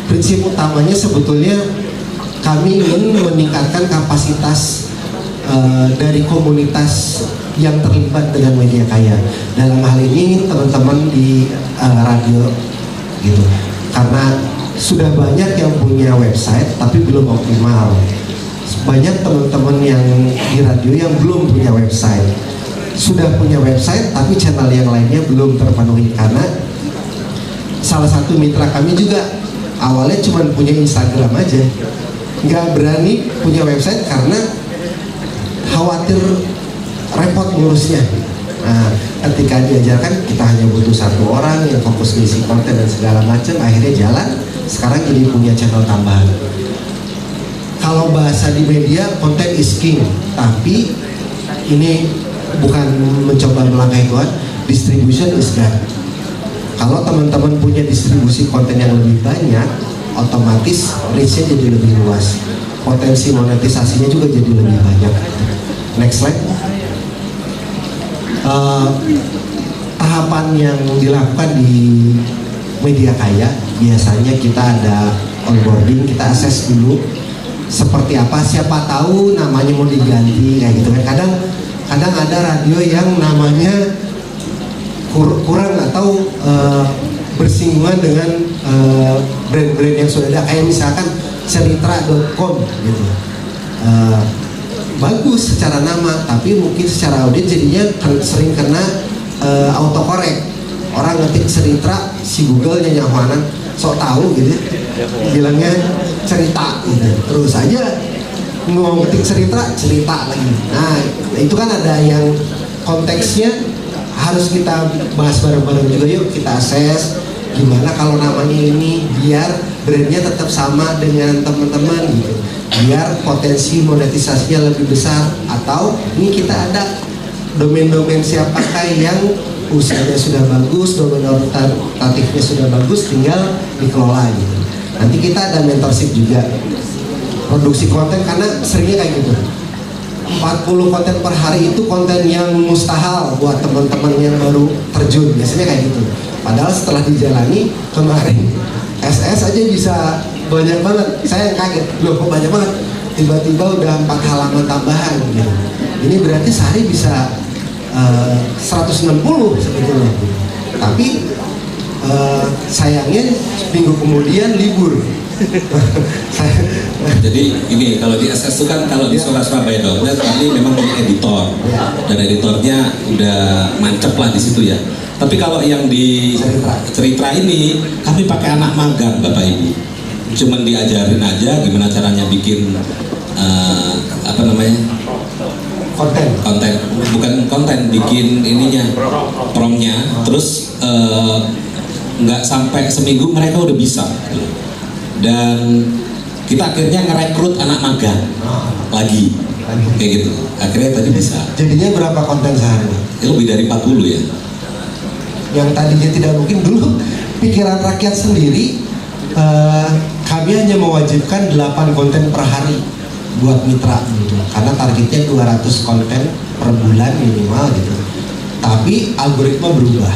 Speaker 3: Prinsip utamanya sebetulnya kami ingin meningkatkan kapasitas dari komunitas yang terlibat dengan Media Kaya. Dalam hal ini teman-teman di radio gitu, karena sudah banyak yang punya website tapi belum optimal. Banyak teman-teman yang di radio yang belum punya website, sudah punya website tapi channel yang lainnya belum terpenuhi. Karena salah satu mitra kami juga awalnya cuma punya Instagram aja, nggak berani punya website karena khawatir repot ngurusnya. Nah, ketika diajarkan kita hanya butuh satu orang yang fokus ngisi konten dan segala macam, akhirnya jalan. Sekarang jadi punya channel tambahan. Kalau bahasa di media, content is king, tapi ini bukan mencoba melangkahi Tuhan, distribution is God. Kalau teman-teman punya distribusi konten yang lebih banyak, otomatis reach-nya jadi lebih luas, potensi monetisasinya juga jadi lebih banyak. Next slide. Tahapan yang dilakukan di Media Kaya, biasanya kita ada onboarding, kita assess dulu seperti apa, siapa tahu namanya mau diganti kayak gitu kan. Kadang ada radio yang namanya kurang atau bersinggungan dengan brand-brand yang sudah ada, kayak misalkan ceritra.com gitu. Bagus secara nama, tapi mungkin secara audit jadinya sering kena autocorrect. Orang ngetik Ceritra, si Google-nya nyawanan sok tahu gitu, bilangnya cerita gitu. Terus aja ngometik cerita lagi. Nah itu kan ada yang konteksnya harus kita bahas bareng-bareng juga. Yuk kita assess gimana kalau namanya ini biar brandnya tetap sama dengan teman-teman gitu, biar potensi monetisasinya lebih besar. Atau ini kita ada domain-domain siapakah yang usianya sudah bagus, domain otoritatifnya sudah bagus, tinggal dikelola gitu. Nanti kita ada mentorship juga, produksi konten, karena seringnya kayak gitu 40 konten per hari itu konten yang mustahil buat teman-teman yang baru terjun, biasanya kayak gitu. Padahal setelah dijalani kemarin SS aja bisa banyak banget, saya kaget, loh kok banyak banget, tiba-tiba udah 4 halaman tambahan gitu. Ini berarti sehari bisa 160 sebetulnya, tapi sayangnya minggu kemudian libur.
Speaker 2: Jadi ini kalau di SS itu kan, kalau di Surabaya.net tadi memang punya editor, dan editornya udah mancep lah di situ ya. Tapi kalau yang di cerita ini kami pakai anak magang Bapak Ibu, cuman diajarin aja gimana caranya bikin apa namanya, konten, bukan konten, bikin ininya, promnya, terus nggak sampai seminggu mereka udah bisa. Dan kita akhirnya ngerekrut anak magang lagi kayak gitu, akhirnya tadi bisa.
Speaker 3: Jadinya berapa konten sehari?
Speaker 2: Lebih dari 40 ya.
Speaker 3: Yang tadinya tidak mungkin. Dulu pikiran rakyat sendiri, kami hanya mewajibkan 8 konten per hari buat mitra gitu, karena targetnya 200 konten per bulan minimal gitu. Tapi algoritma berubah,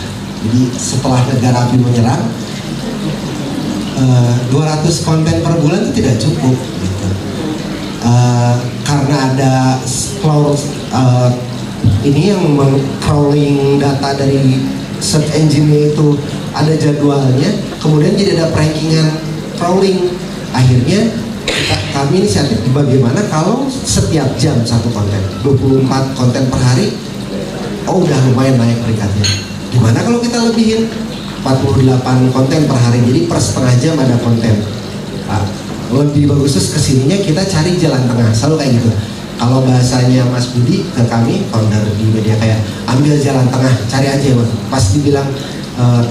Speaker 3: jadi setelah negara api menyerang, 200 konten per bulan itu tidak cukup gitu. Karena ada ini yang crawling data dari search engine itu, ada jadwalnya, kemudian jadi ada rankingan crawling. Akhirnya kami inisiatif bagaimana kalau setiap jam satu konten, 24 konten per hari, oh udah lumayan naik peringkatnya. Gimana kalau kita lebihin 48 konten per hari, jadi per setengah jam ada konten. Lebih bagus kesininya kita cari jalan tengah, selalu kayak gitu. Kalau bahasanya Mas Budi ke kami, founder di Media Kaya, ambil jalan tengah, cari aja Mas. Pas dibilang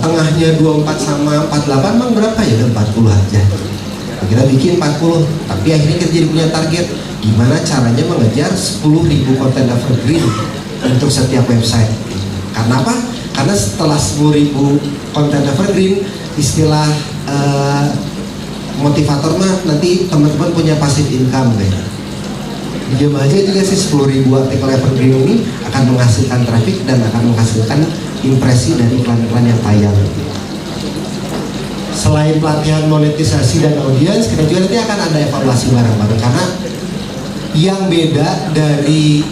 Speaker 3: tengahnya 24 sama 48, emang berapa ya? Udah 40 aja. Kita bikin 40, tapi akhirnya kita jadi punya target, gimana caranya mengejar 10.000 konten evergreen untuk setiap website. Karena apa? Karena setelah 10.000 konten evergreen, istilah motivator mah nanti teman-teman punya passive income kayak. Diam aja juga sih 10.000 artikel evergreen ini akan menghasilkan traffic dan akan menghasilkan impresi dari iklan-iklan yang tayang. Selain pelatihan monetisasi dan audiens, kita juga nanti akan ada evaluasi bareng-bareng, karena yang beda dari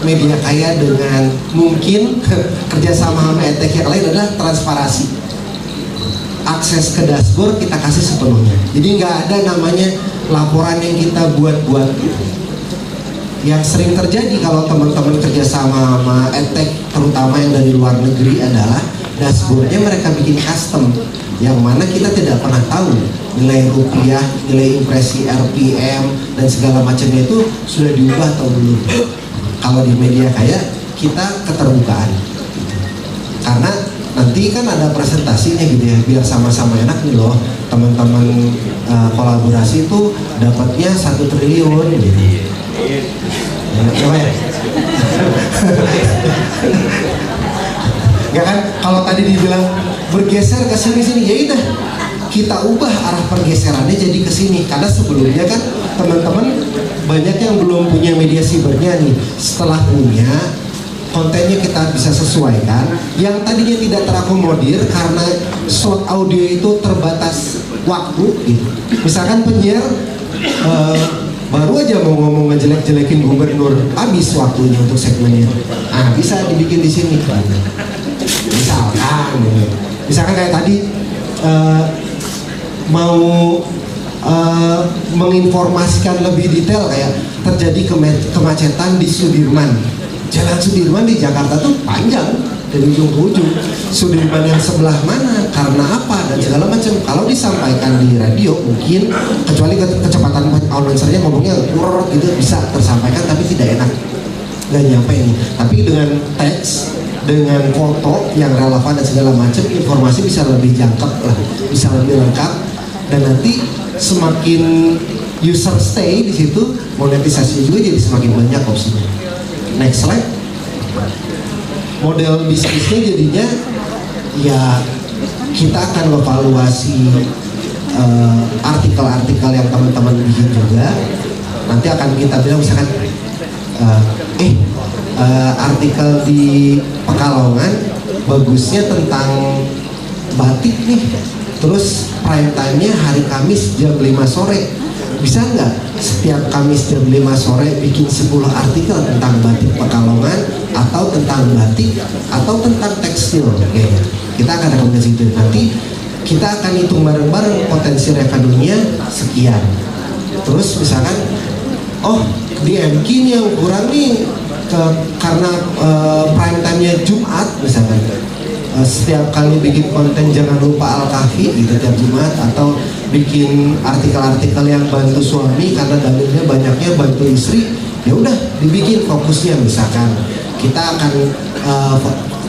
Speaker 3: Media Kaya dengan mungkin kerjasama sama edtech yang lain adalah transparansi. Akses ke dashboard kita kasih sepenuhnya, jadi nggak ada namanya laporan yang kita buat-buat. Yang sering terjadi kalau teman-teman kerjasama sama edtech, terutama yang dari luar negeri, adalah dashboardnya mereka bikin custom, yang mana kita tidak pernah tahu nilai rupiah, nilai impresi, RPM, dan segala macamnya itu sudah diubah atau belum. Kalau di Media Kaya kita keterbukaan, karena nanti kan ada presentasinya gitu ya, biar sama-sama enak nih loh teman-teman, kolaborasi itu dapatnya 1 triliun gitu. Gak kan, kalau tadi dibilang bergeser ke sini-sini, ya udah kita ubah arah pergeserannya jadi ke sini. Karena sebelumnya kan teman-teman banyak yang belum punya media sibernya nih. Setelah punya, kontennya kita bisa sesuaikan. Yang tadinya tidak terakomodir karena slot audio itu terbatas waktu gitu. Misalkan penyiar baru aja mau ngomong ngejelek-jelekin gubernur, habis waktunya untuk segmennya. Nah, bisa dibikin di sini. Misalkan kayak tadi mau menginformasikan lebih detail, kayak terjadi kemacetan di Sudirman. Jalan Sudirman di Jakarta tuh panjang, dari ujung ke ujung. Sudirman yang sebelah mana, karena apa, dan segala macam. Kalau disampaikan di radio mungkin, kecuali kecepatan announcernya ngomongnya gitu, bisa tersampaikan tapi tidak enak, nggak nyampe ini. Tapi dengan teks, dengan foto yang relevan dan segala macam, informasi bisa lebih jangkep lah, bisa lebih lengkap, dan nanti semakin user stay di situ, monetisasi juga jadi semakin banyak opsinya. Next slide. Model bisnisnya jadinya ya kita akan evaluasi artikel-artikel yang teman-teman bikin juga. Nanti akan kita bilang misalkan artikel di Pekalongan bagusnya tentang batik nih, terus prime time-nya hari Kamis jam 5 sore. Bisa nggak setiap Kamis jam 5 sore bikin 10 artikel tentang batik Pekalongan, atau tentang batik, atau tentang tekstil? Kita akan rekomendasi itu. Nanti kita akan hitung bareng-bareng potensi revenue-nya sekian. Terus misalkan, oh di MQ nih yang kurang nih karena prime time-nya Jumat misalkan. Setiap kali bikin konten jangan lupa Al-Kahfi gitu tiap Jumat, atau bikin artikel-artikel yang bantu suami karena dalilnya banyaknya bantu istri, ya udah dibikin fokusnya. Misalkan kita akan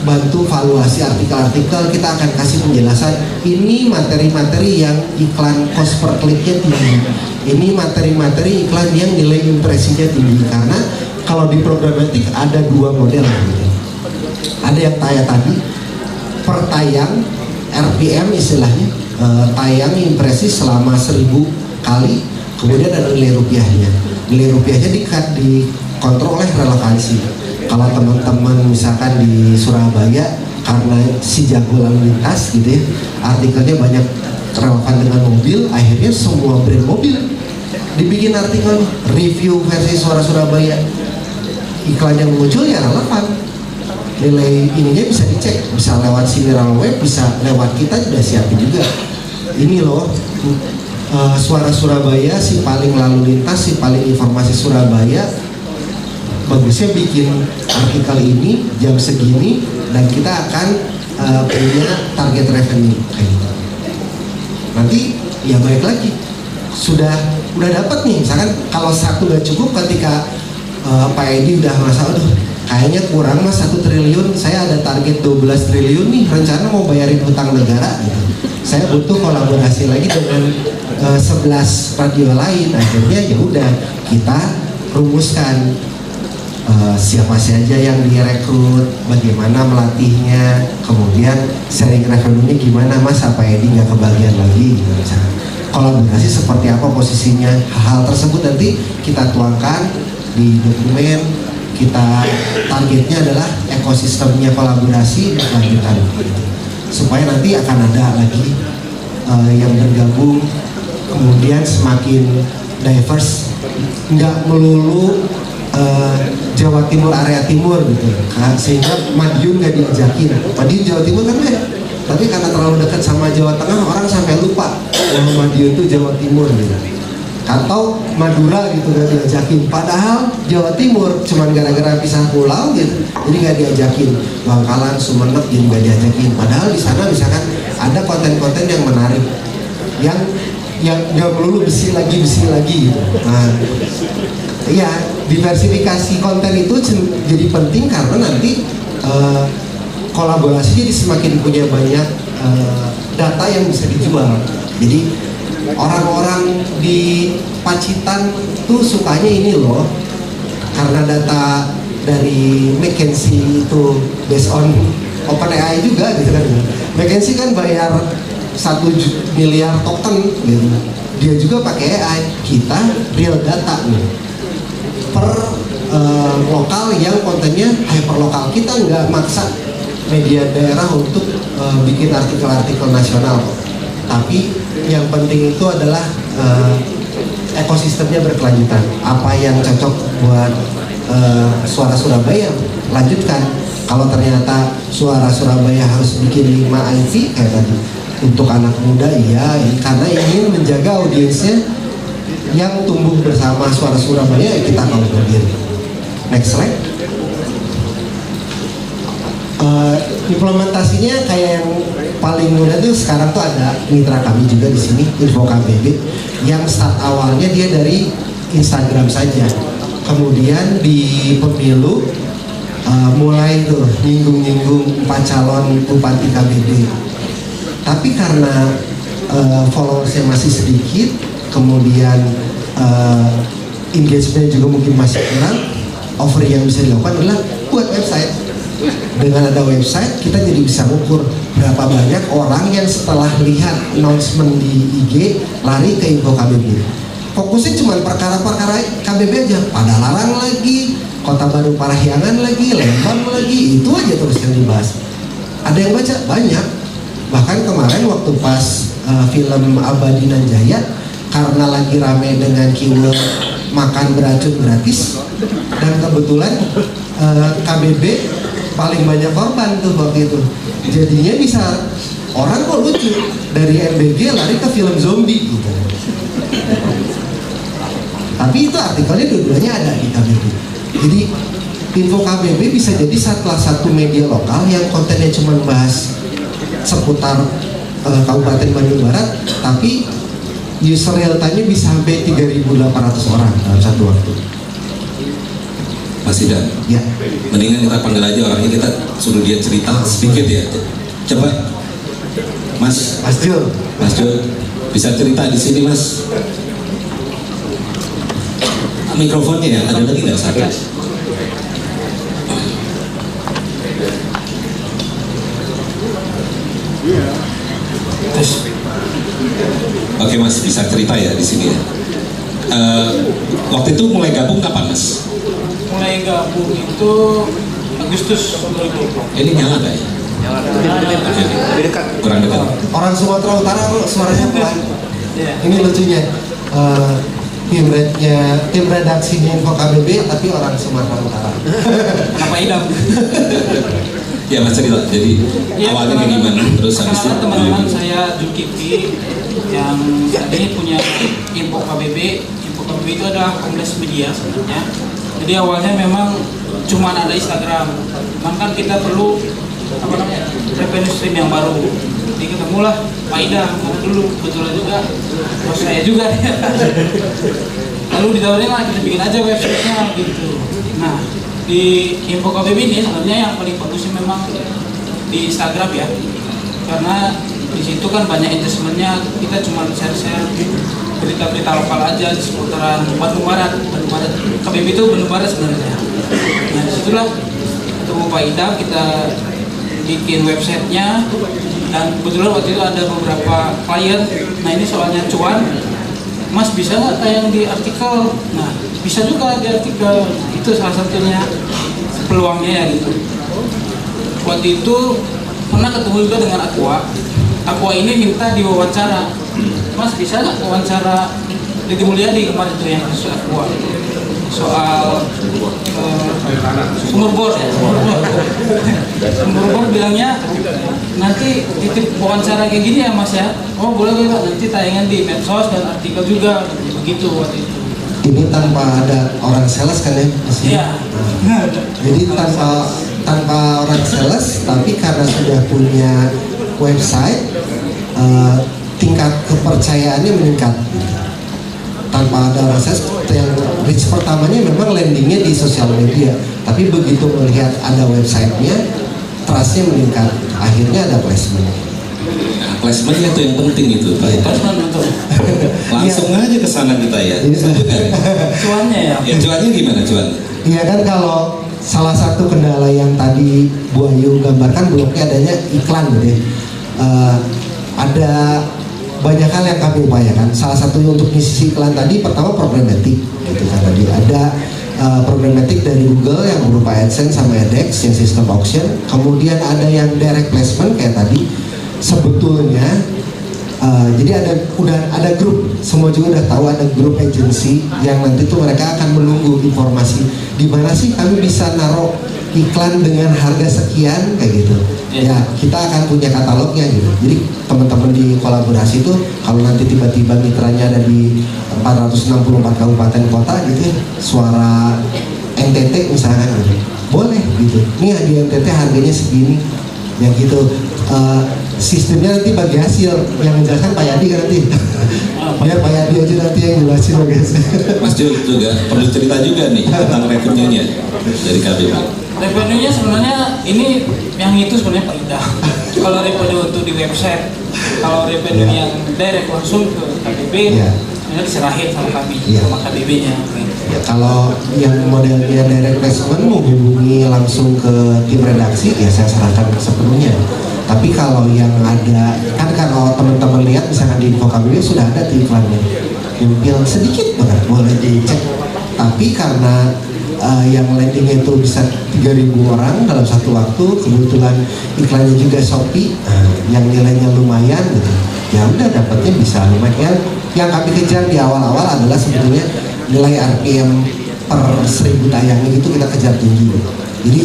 Speaker 3: bantu valuasi artikel-artikel, kita akan kasih penjelasan ini materi-materi yang iklan cost per kliknya tinggi, ini materi-materi iklan yang nilai impresinya tinggi. Karena kalau di programatik ada dua model gitu. Ada yang tadi per tayang RPM istilahnya, tayang impresi selama 1000 kali, kemudian ada nilai rupiahnya. Nilai rupiahnya dikontrol oleh relevansi. Kalau teman-teman misalkan di Surabaya, karena si jago lalu lintas gitu ya, artikelnya banyak relevan dengan mobil, akhirnya semua brand mobil dibikin artikel review versi Suara Surabaya. Iklan yang muncul ya relevan, nilai ininya bisa dicek, bisa lewat Simiral Web, bisa lewat kita sudah siapin juga. Ini loh Suara Surabaya, si paling lalu lintas, si paling informasi Surabaya, bagusnya bikin artikel ini jam segini, dan kita akan punya target revenue kayak gitu. Nanti ya balik lagi, udah dapat nih, misalkan kalau satu gak cukup, ketika Pak Edi udah merasa aduh kayaknya kurang mas 1 triliun, saya ada target 12 triliun nih, rencana mau bayarin hutang negara gitu. Saya butuh kolaborasi lagi dengan 11 radio lain. Akhirnya ya udah kita rumuskan siapa saja yang direkrut, bagaimana melatihnya, kemudian sharing revenue-nya gimana mas, apa Edi nggak kebagian lagi gitu. Misalnya kolaborasi seperti apa posisinya, hal tersebut nanti kita tuangkan di dokumen. Kita targetnya adalah ekosistemnya kolaborasi berkelanjutan, supaya nanti akan ada lagi yang bergabung, kemudian semakin diverse, nggak melulu Jawa Timur area timur gitu, sehingga Madiun nggak diajakin. Madiun Jawa Timur kan ya, tapi karena terlalu dekat sama Jawa Tengah, orang sampai lupa bahwa Madiun itu Jawa Timur gitu. Atau Madura gitu nggak diajakin, padahal Jawa Timur cuman gara-gara pisah pulau gitu, jadi nggak diajakin. Bangkalan, Sumeneb jadi nggak diajakin, padahal di sana misalkan ada konten-konten yang menarik, yang nggak melulu besi lagi gitu. Nah, iya, diversifikasi konten itu jadi penting karena nanti kolaborasi jadi semakin punya banyak data yang bisa dijual. Jadi orang-orang di Pacitan tuh sukanya ini loh, karena data dari McKinsey itu based on OpenAI juga gitu kan. McKinsey kan bayar 1 miliar token gitu, dia juga pakai AI. Kita real data nih per lokal yang kontennya hyper lokal. Kita nggak maksa media daerah untuk bikin artikel-artikel nasional, tapi yang penting itu adalah ekosistemnya berkelanjutan. Apa yang cocok buat Suara Surabaya, lanjutkan. Kalau ternyata Suara Surabaya harus bikin 5 IT kayak tadi untuk anak muda, iya, karena ingin menjaga audiensnya yang tumbuh bersama Suara Surabaya, kita akomodir. Next slide. Implementasinya kayak yang paling mudah tuh sekarang tuh ada mitra kami juga di sini, Info KBB, yang start awalnya dia dari Instagram saja. Kemudian di pemilu mulai tuh nyinggung-nyinggung 4 calon bupati KBB. Tapi karena followersnya masih sedikit, kemudian engagement juga mungkin masih kurang, offering yang bisa dilakukan adalah buat website. Dengan ada website, kita jadi bisa ukur berapa banyak orang yang setelah lihat announcement di IG lari ke Info KBB. Fokusnya cuma perkara-perkara KBB aja, Padalarang lagi, Kota Baru Parahyangan lagi, Lembang lagi, itu aja terus yang dibahas. Ada yang baca? Banyak. Bahkan kemarin waktu pas film Abadi Nan Jaya, karena lagi rame dengan keyword makan beracun gratis, dan kebetulan KBB paling banyak korban tuh waktu itu. Jadinya bisa orang kok lucu dari MBG lari ke film zombie gitu. Tapi itu artikelnya dua-duanya ada di KBB. Jadi Info KBB bisa jadi salah satu media lokal yang kontennya cuma bahas seputar Kabupaten Bandung Barat, tapi user real time-nya bisa sampai 3.800 orang dalam satu waktu.
Speaker 2: Mas Idan,
Speaker 3: Ya.
Speaker 2: mendingan kita panggil aja orangnya, kita suruh dia cerita sedikit ya. Coba, Mas
Speaker 3: Jul.
Speaker 2: Mas Jul, bisa cerita di sini Mas. Mikrofonnya ya, ada lagi nggak satu? Oke Mas, bisa cerita ya di sini ya. Waktu itu mulai gabung kapan Mas?
Speaker 4: Mulai gabung itu Agustus 2020.
Speaker 2: Ini nyala nggak ya? Oke, kurang dekat.
Speaker 3: Orang Sumatera Utara kok suaranya pelan.
Speaker 4: Iya.
Speaker 3: Ini lucunya tim redaksinya Info KBB tapi orang Sumatera Utara.
Speaker 4: Kenapa idam?
Speaker 2: Ya Mas cerita, jadi
Speaker 4: Ya,
Speaker 2: awalnya kayak gimana? Terus habis itu
Speaker 4: teman-teman saya Zulkifli yang saat ini punya Info KBB. Info KBB itu adalah komunitas media sebenarnya. Jadi awalnya memang cuma ada Instagram, cuman kan kita perlu revenue stream yang baru. Jadi ketemulah Pak Idam dulu, betul juga, terus saya juga ya. Lalu ditawarin lah kita bikin aja websitenya gitu. Nah di Info KBB ini sebenarnya yang paling bagusnya memang di Instagram ya, karena di situ kan banyak engagementnya. Kita cuma share-share berita-berita lokal aja di seputaran Bandung Barat. KBB itu Bandung Barat sebenarnya. Nah disitulah ketemu Pak Idam, kita bikin websitenya, dan kebetulan waktu itu ada beberapa klien. Nah ini soalnya cuan, Mas bisa nggak tayang di artikel? Nah bisa juga di artikel, itu salah satunya peluangnya ya gitu. Waktu itu pernah ketemu juga dengan Aqua ini minta diwawancara, Mas bisa nggak wawancara Deddy Mulyadi kemarin itu yang khusus Aqua soal sumur bor ya, sumur bor bilangnya nanti titip wawancara kayak gini ya Mas ya. Oh boleh Pak, nanti tayangan di medsos dan artikel juga begitu waktu itu.
Speaker 3: Ini tanpa ada orang sales kan ya?
Speaker 4: Iya.
Speaker 3: Jadi tanpa orang sales, tapi karena sudah punya website, tingkat kepercayaannya meningkat. Tanpa ada orang sales, yang reach pertamanya memang landingnya di sosial media, tapi begitu melihat ada websitenya, trustnya meningkat. Akhirnya ada placement.
Speaker 2: Nah, placementnya itu yang penting itu Pak.
Speaker 4: Placement betul.
Speaker 2: Langsung aja ke sana kita ya.
Speaker 4: Cuannya ya.
Speaker 2: Ya cuannya gimana cuan?
Speaker 3: Iya kan, kalau salah satu kendala yang tadi Bu Ayu gambarkan bloknya adanya iklan gitu ya. Ada banyak hal yang kami upayakan. Salah satunya untuk ngisi iklan tadi, pertama problematik gitu kan, tadi ada problematik dari Google yang berupa AdSense sama AdX yang sistem auction. Kemudian ada yang direct placement kayak tadi. Sebetulnya jadi udah ada grup, semua juga udah tahu ada grup agency yang nanti tuh mereka akan menunggu informasi di mana sih kami bisa naruh iklan dengan harga sekian kayak gitu. Ya kita akan punya katalognya gitu. Jadi teman-teman di kolaborasi itu kalau nanti tiba-tiba mitranya ada di 464 kabupaten kota gitu, suara NTT misalkan gitu, boleh gitu. Nih di NTT harganya segini. yang gitu. Sistemnya nanti bagi hasil yang menjelaskan Pak Yadi kan nanti. Biar Pak Yadi aja nanti yang jelasin bagi hasil.
Speaker 2: Mas Jul juga perlu cerita juga nih tentang revenue-nya dari KBB.
Speaker 4: Revenue-nya sebenarnya ini yang itu sebenarnya Pak Ida. Kalau revenue untuk di website, kalau revenue yang direct langsung ke KBB, ini diserahin sama kami, sama KBB-nya.
Speaker 3: Ya, kalau yang modelnya direct placement menghubungi langsung ke tim redaksi, ya saya serahkan sepenuhnya. Tapi kalau yang ada, kan kalau teman-teman lihat misalkan di info KBB sudah ada tuh iklannya, nyempil sedikit banget, boleh dicek. Tapi karena yang landingnya itu bisa 3.000 orang dalam satu waktu, kebetulan iklannya juga Shopee, yang nilainya lumayan gitu, ya udah dapatnya bisa lumayan. Yang kami kejar di awal-awal adalah sebetulnya nilai RPM per 1.000 tayangnya itu kita kejar tinggi. Jadi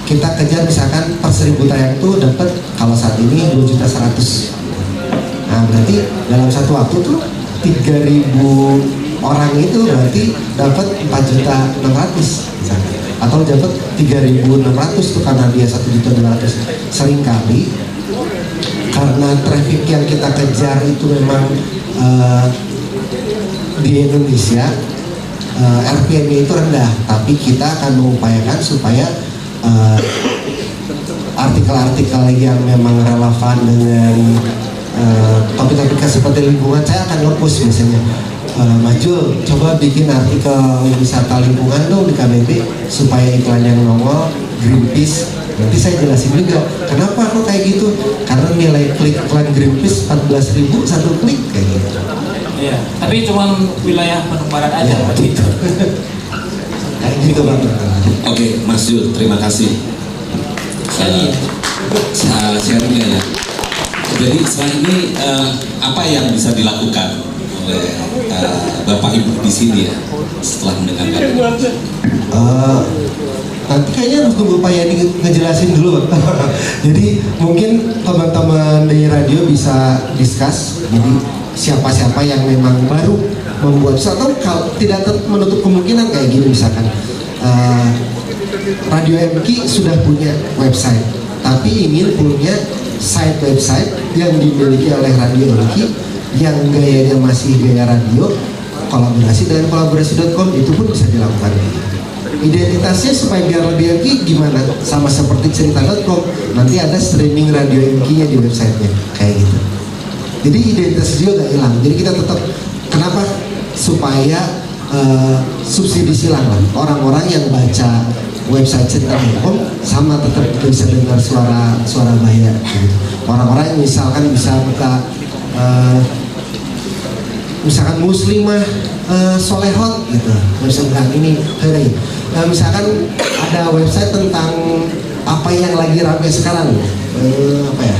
Speaker 3: kita kejar misalkan per 1.000 tayang itu dapat kalau saat ini 2.100.000. Nah berarti dalam satu waktu tuh 3.000 orang itu berarti dapat 4.600.000 misalkan. Atau dapat 3.600 tuh karena dia 1.200.000. Seringkali karena traffic yang kita kejar itu memang di Indonesia RPM-nya itu rendah, tapi kita akan mengupayakan supaya artikel-artikel yang memang relevan dengan topik-topik seperti lingkungan, saya akan nge-push biasanya. Maju, coba bikin artikel wisata lingkungan dong di KBB supaya iklan yang nongol Greenpeace. Nanti saya jelasin juga kenapa kok kayak gitu, karena nilai klik iklan Greenpeace 14.000 satu klik kayak gitu.
Speaker 4: Iya, tapi cuma wilayah Bandung Barat aja waktu itu.
Speaker 3: Kayak gitu Bang.
Speaker 2: Oke, Mas Jul, terima kasih. Sharingnya ya. Jadi setelah ini apa yang bisa dilakukan oleh Bapak Ibu di sini ya setelah mendengarkan ini?
Speaker 3: Nanti kayaknya harus tunggu Pak Yani ngejelasin dulu. Jadi mungkin teman-teman dari radio bisa discuss. Jadi siapa-siapa yang memang baru membuat atau kalau tidak menutup kemungkinan kayak gini misalkan Radio MK sudah punya website, tapi ingin punya site website yang dimiliki oleh Radio MK yang gayanya masih gaya radio, kolaborasi dengan kolaborasi.com, itu pun bisa dilakukan. Identitasnya supaya biar lebih MK gimana? Sama seperti cerita.com, nanti ada streaming Radio MK-nya di websitenya, kayak gitu. Jadi identitas juga gak hilang. Jadi kita tetap, kenapa? Supaya subsidi silang lah. Orang-orang yang baca website cerita.com sama tetap bisa dengar suara bayar. Gitu. Orang-orang yang misalkan bisa buka misalkan muslimah solehot gitu, misalkan ini hari misalkan ada website tentang apa yang lagi ramai sekarang, apa ya,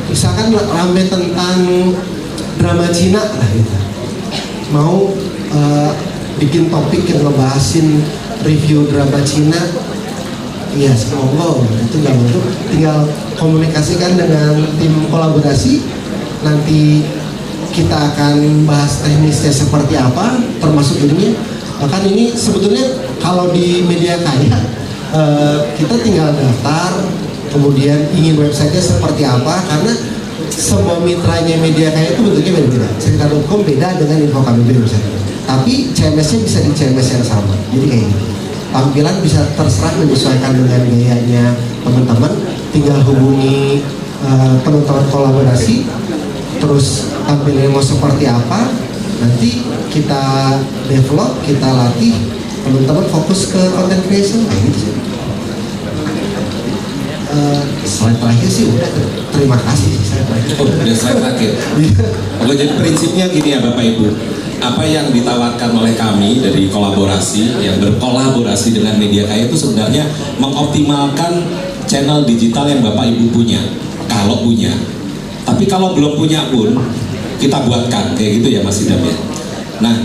Speaker 3: misalkan ramai tentang drama Cina lah gitu, mau bikin topik yang ngebahasin review drama Cina. Iya, semoga itu nggak untuk tinggal komunikasikan dengan tim kolaborasi. Nanti kita akan bahas teknisnya seperti apa, termasuk ininya. Bahkan ini sebetulnya kalau di media kaya kita tinggal daftar, kemudian ingin websitenya seperti apa, karena semua mitranya media kaya itu bentuknya beda-beda. Cerita.com beda dengan info KBB misalnya. Tapi CMS-nya bisa di CMS yang sama. Jadi kayak gitu. Tampilan bisa terserah menyesuaikan dengan gayanya teman-teman, tinggal hubungi teman-teman kolaborasi, terus tampilnya mau seperti apa, nanti kita develop, kita latih, teman-teman fokus ke content creation, kayak gitu sih. Slide terakhir sih udah, terima kasih.
Speaker 2: Udah slide terakhir. Oke, jadi prinsipnya gini ya Bapak Ibu, apa yang ditawarkan oleh kami dari kolaborasi yang berkolaborasi dengan media kaya itu sebenarnya mengoptimalkan channel digital yang Bapak Ibu punya, kalau punya. Tapi kalau belum punya pun kita buatkan, kayak gitu ya Mas Idam ya. Nah,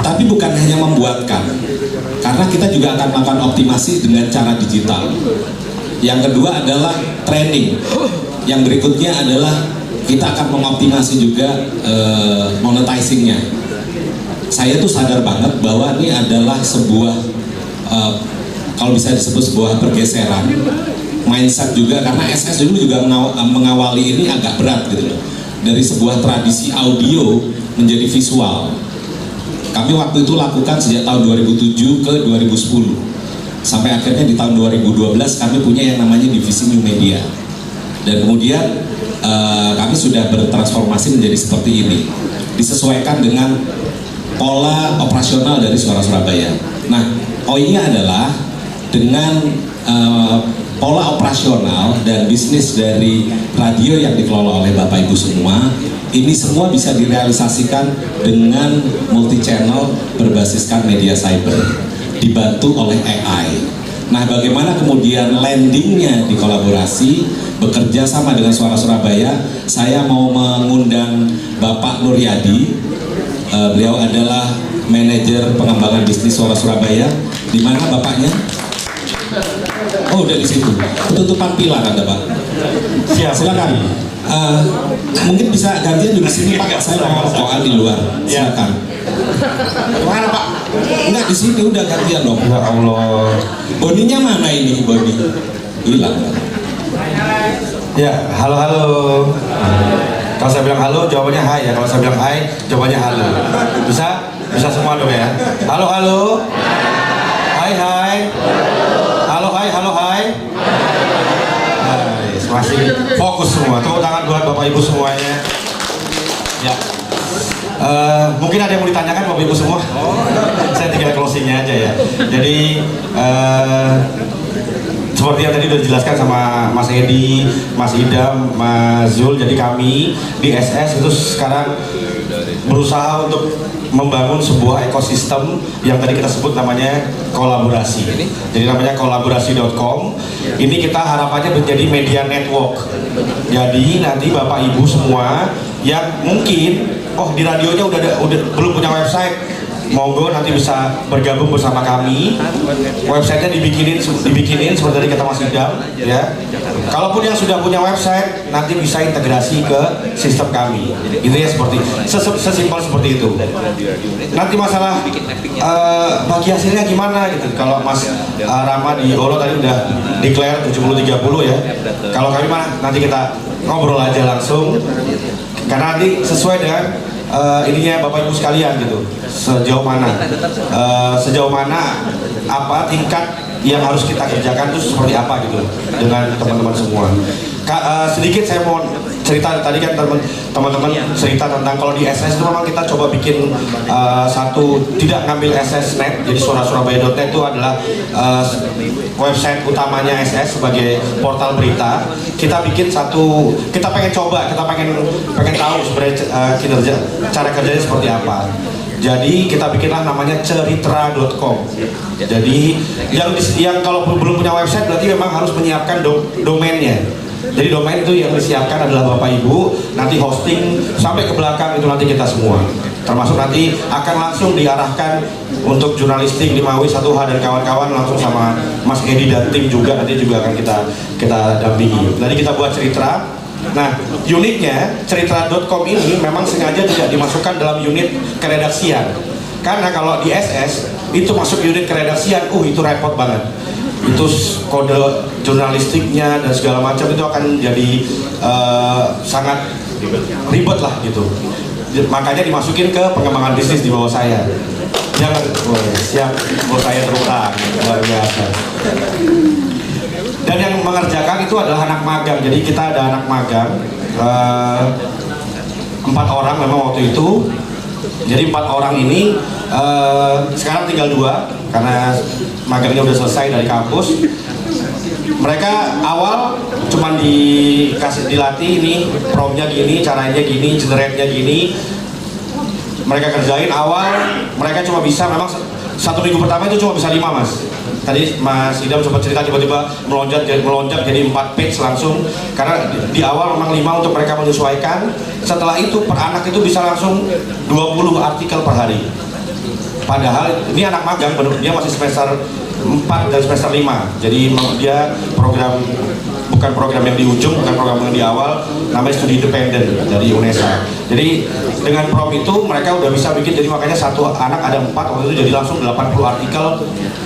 Speaker 2: tapi bukan hanya membuatkan, karena kita juga akan melakukan optimasi dengan cara digital. Yang kedua adalah training. Yang berikutnya adalah kita akan mengoptimasi juga monetizingnya. Saya tuh sadar banget bahwa ini adalah sebuah kalau bisa disebut sebuah pergeseran mindset juga, karena SS dulu juga mengawali ini agak berat gitu loh, dari sebuah tradisi audio menjadi visual. Kami waktu itu lakukan sejak tahun 2007 ke 2010 sampai akhirnya di tahun 2012 kami punya yang namanya divisi New Media, dan kemudian kami sudah bertransformasi menjadi seperti ini, disesuaikan dengan pola operasional dari Suara Surabaya. Nah, poinnya adalah dengan pola operasional dan bisnis dari radio yang dikelola oleh Bapak Ibu semua, ini semua bisa direalisasikan dengan multi channel berbasiskan media cyber, dibantu oleh AI. Nah, bagaimana kemudian landingnya di kolaborasi, bekerja sama dengan Suara Surabaya. Saya mau mengundang Bapak Nuryadi, beliau adalah manajer pengembangan bisnis Suara Surabaya. Di mana Bapaknya? Oh, udah di situ. Ketutupan pilar ada, Pak.
Speaker 5: Siap.
Speaker 2: Silakan. Mungkin bisa gantian di sini, Pak. Saya mau soal di luar. Silakan. Mana, Pak? Enggak, di sini udah gantian dong.
Speaker 5: Ya Allah.
Speaker 2: Boninya mana ini, Boni? Hilang.
Speaker 5: Ya, halo. Kalau saya bilang halo, jawabannya hai ya. Kalau saya bilang hai, jawabannya halo. Bisa? Bisa semua dong ya. Halo. Hai. Halo hai. Nice. Masih fokus semua. Tepuk tangan buat Bapak Ibu semuanya. Ya. Mungkin ada yang mau ditanyakan Bapak Ibu semua? Saya tinggal closingnya aja ya. Jadi seperti yang tadi sudah dijelaskan sama Mas Edi, Mas Idam, Mas Zul, jadi kami di SS itu sekarang berusaha untuk membangun sebuah ekosistem yang tadi kita sebut namanya kolaborasi. Jadi namanya kolaborasi.com. Ini kita harapannya menjadi media network. Jadi nanti Bapak Ibu semua yang mungkin di radionya udah belum punya website, monggo nanti bisa bergabung bersama kami. Websitenya dibikinin seperti tadi kata Mas Idam ya. Kalaupun yang sudah punya website nanti bisa integrasi ke sistem kami. Itu ya sesimpel seperti itu. Nanti masalah bagi hasilnya gimana gitu. Kalau Mas Rama di Holo tadi udah declare 70-30 ya. Kalau kami mah nanti kita ngobrol aja langsung. Karena nanti sesuai dengan ininya Bapak Ibu sekalian gitu, sejauh mana apa tingkat yang harus kita kerjakan itu seperti apa gitu dengan teman-teman semua. Sedikit saya mau cerita, tadi kan teman-teman cerita tentang kalau di SS itu memang kita coba bikin satu, tidak ngambil SS.net, jadi suarasurabaya.net itu adalah website utamanya SS sebagai portal berita. Kita bikin satu, kita pengen tahu sebenarnya kinerja, cara kerjanya seperti apa. Jadi kita bikinlah namanya ceritra.com. Jadi yang kalau belum punya website berarti memang harus menyiapkan domainnya. Jadi domain itu yang disiapkan adalah Bapak Ibu, nanti hosting sampai ke belakang itu nanti kita semua. Termasuk nanti akan langsung diarahkan untuk jurnalistik di Mawi 1H dan kawan-kawan langsung sama Mas Edi dan tim juga, nanti juga akan kita dampingi. Jadi kita buat cerita. Nah, uniknya ceritra.com ini memang sengaja tidak dimasukkan dalam unit keredaksian. Karena kalau di SS itu masuk unit keredaksian, itu repot banget. Itu kode jurnalistiknya dan segala macam itu akan jadi sangat ribet lah gitu. Makanya dimasukin ke pengembangan bisnis di bawah saya. Jangan, siap, bawah saya terutang, luar biasa. Dan yang mengerjakan itu adalah anak magang. Jadi kita ada anak magang 4 orang memang waktu itu. Jadi 4 orang ini sekarang tinggal 2 karena magangnya udah selesai dari kampus. Mereka awal cuman dilatih ini promnya gini, caranya gini, generate-nya gini. Mereka kerjain awal, mereka cuma bisa, memang 1 minggu pertama itu cuma bisa 5 Mas. Tadi Mas Idam sempat cerita tiba-tiba melonjak jadi 4 page langsung, karena di awal memang 5 untuk mereka menyesuaikan. Setelah itu per anak itu bisa langsung 20 artikel per hari. Padahal ini anak magang, dia masih semester 4 dan semester 5. Jadi dia program bukan program yang di ujung, bukan program yang di awal, namanya studi independen dari UNESA. Jadi dengan prom itu mereka udah bisa bikin, jadi makanya satu anak ada 4 waktu itu, jadi langsung 80 artikel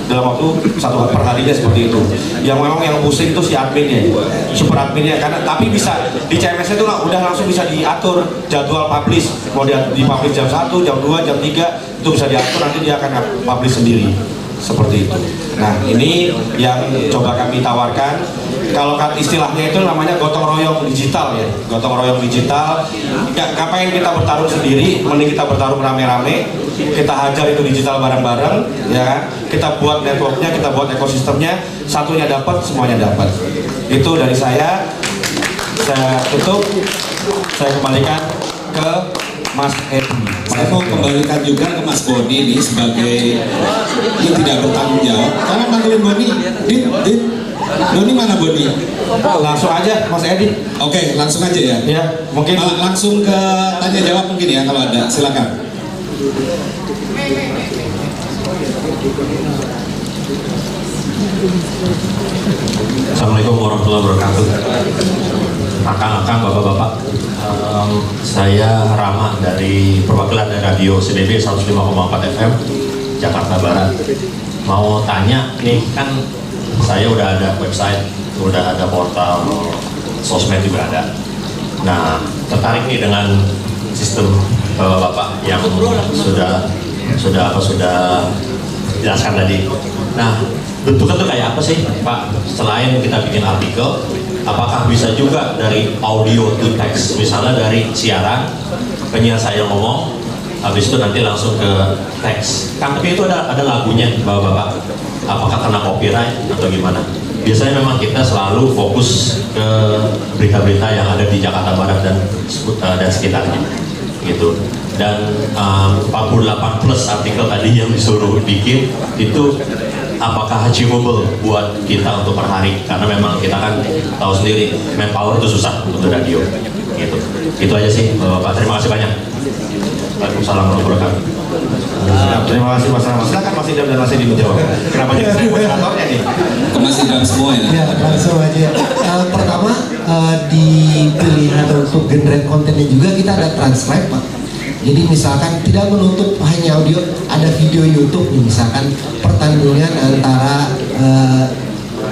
Speaker 5: dalam waktu satu per harinya seperti itu. Yang memang yang pusing itu si adminnya, super adminnya, karena tapi bisa di CMS itu udah langsung bisa diatur jadwal publish, mau dia di publish jam 1, jam 2, jam 3 itu bisa diatur, nanti dia akan publish sendiri seperti itu. Nah ini yang coba kami tawarkan. Kalau istilahnya itu namanya gotong royong digital ya, gotong royong digital. Ngapain kita bertarung sendiri, mending kita bertarung rame-rame, kita hajar itu digital bareng-bareng, ya. Kita buat networknya, kita buat ekosistemnya, satunya dapat, semuanya dapat. Itu dari saya tutup, saya kembalikan ke Mas Edi.
Speaker 2: Saya mau kembalikan juga ke Mas Boni nih sebagai ini tidak bertanggung jawab. Karena manggilin Boni, Dit, Boni mana Boni?
Speaker 5: Langsung aja Mas Edi.
Speaker 2: Oke, langsung aja ya.
Speaker 5: Ya, mungkin
Speaker 2: Langsung ke tanya jawab mungkin ya kalau ada, silakan.
Speaker 6: Assalamualaikum warahmatullahi wabarakatuh. Akang-akang, bapak-bapak, saya Rama dari perwakilan dari radio CBB 105,4 FM Jakarta Barat. Mau tanya, nih kan saya udah ada website, udah ada portal, sosmed juga ada. Nah, tertarik nih dengan sistem bapak yang sudah jelaskan tadi. Nah, bentuknya tuh kayak apa sih, Pak? Selain kita bikin artikel, apakah bisa juga dari audio to text, misalnya dari siaran, penyiar saya ngomong, habis itu nanti langsung ke teks. Kan tapi itu ada lagunya, bapak-bapak. Apakah kena copyright atau gimana? Biasanya memang kita selalu fokus ke berita-berita yang ada di Jakarta Barat dan sekitarnya, gitu. Dan 48 plus artikel tadi yang disuruh bikin itu apakah achievable buat kita untuk per hari, karena memang kita kan tahu sendiri manpower itu susah untuk radio gitu. Itu aja sih Pak, terima kasih banyak. Waalaikumsalam warahmatullahi wabarakatuh.
Speaker 5: terima kasih Mas Rama. Silakan Mas Idam dan Mas Edi menjawab. Kenapa jadi saya moderatornya nih?
Speaker 2: Ke Mas Idam semua ya.
Speaker 3: Ya, langsung aja. Pertama, di pilihan untuk generate kontennya juga kita ada transcribe, Pak. Jadi misalkan tidak menutup hanya audio, ada video YouTube nih, misalkan pertandingan antara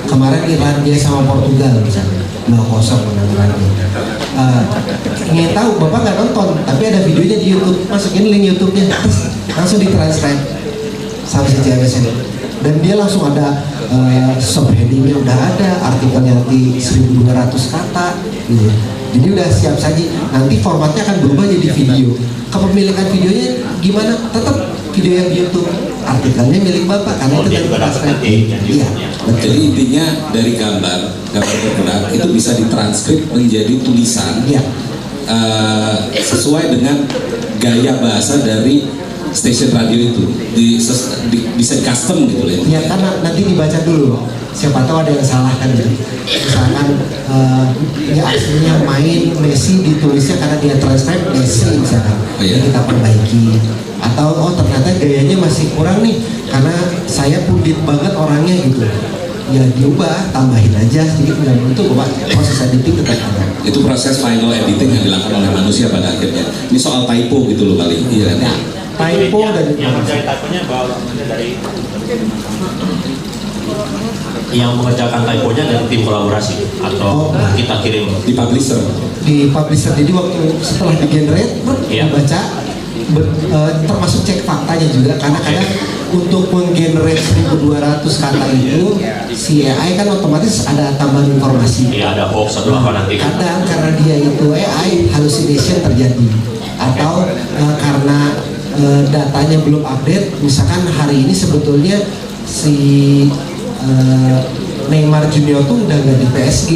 Speaker 3: kemarin Irlandia sama Portugal misalnya 2-0 menang Irlandia. Ingin tahu, Bapak nggak nonton, tapi ada videonya di YouTube, masukin link YouTube-nya, langsung ditranscribe sama si CMS. Dan dia langsung ada subheading-nya udah ada, artikelnya nanti 1.200 kata gitu. Jadi udah siap saji, nanti formatnya akan berubah jadi video. Kepemilikan videonya gimana? Tetap video yang di YouTube, artikelnya milik Bapak karena itu dari transkrip. Iya.
Speaker 2: Jadi intinya dari gambar bergerak itu bisa ditranskrip menjadi tulisan,
Speaker 3: Iya.
Speaker 2: sesuai dengan gaya bahasa dari stasiun radio itu, bisa di custom gitu ya.
Speaker 3: Ya karena nanti dibaca dulu, siapa tahu ada yang salah kan gitu. Misalkan ya aslinya main Messi ditulisnya karena dia transkrip Messi misalkan,
Speaker 2: Oh, iya.
Speaker 3: kita perbaiki. Atau oh ternyata gayanya masih kurang nih karena saya pundit banget orangnya gitu. Ya diubah, tambahin aja sedikit, dan itu Bapak proses editing tetap ada.
Speaker 2: Itu proses final editing yang dilakukan oleh manusia pada akhirnya. Ini soal typo gitu loh kali. Iya.
Speaker 3: Nah, typo dan
Speaker 6: yang mencari typonya dari yang mengerjakan typonya dari tim kolaborasi atau kita kirim
Speaker 2: Di publisher.
Speaker 3: di publisher. Jadi waktu setelah di generate
Speaker 6: Iya.
Speaker 3: dibaca termasuk cek faktanya juga, karena kadang untuk menggenerate 1.200 kata itu si AI kan otomatis ada tambahan informasi.
Speaker 6: ya ada hoax atau apa nanti kan.
Speaker 3: Kadang karena dia itu AI, hallucination terjadi, atau karena datanya belum update. Misalkan hari ini sebetulnya si Neymar Junior tuh udah nggak di PSG,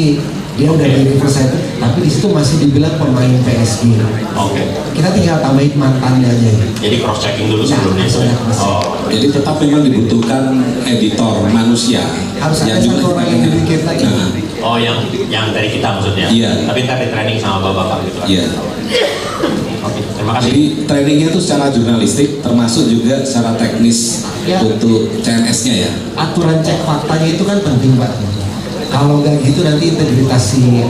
Speaker 3: dia udah di Riverside, tapi di situ masih dibilang pemain PSG.
Speaker 6: Oke.
Speaker 3: Kita tinggal tambahin mantannya aja.
Speaker 6: Jadi cross checking dulu sebelumnya. Oh,
Speaker 2: Jadi tetap memang dibutuhkan editor manusia.
Speaker 3: Harus ada satu orang yang dedicated lagi.
Speaker 2: Nah,
Speaker 6: oh yang dari kita maksudnya.
Speaker 2: Iya.
Speaker 6: Tapi ntar di training sama bapak-bapak gitu kan.
Speaker 2: iya.
Speaker 6: Oke, terima kasih.
Speaker 2: Jadi trainingnya itu secara jurnalistik, termasuk juga secara teknis
Speaker 3: Ya.
Speaker 2: untuk CMS-nya ya.
Speaker 3: Aturan cek faktanya itu kan penting, Pak. Kalau nggak gitu nanti integritas si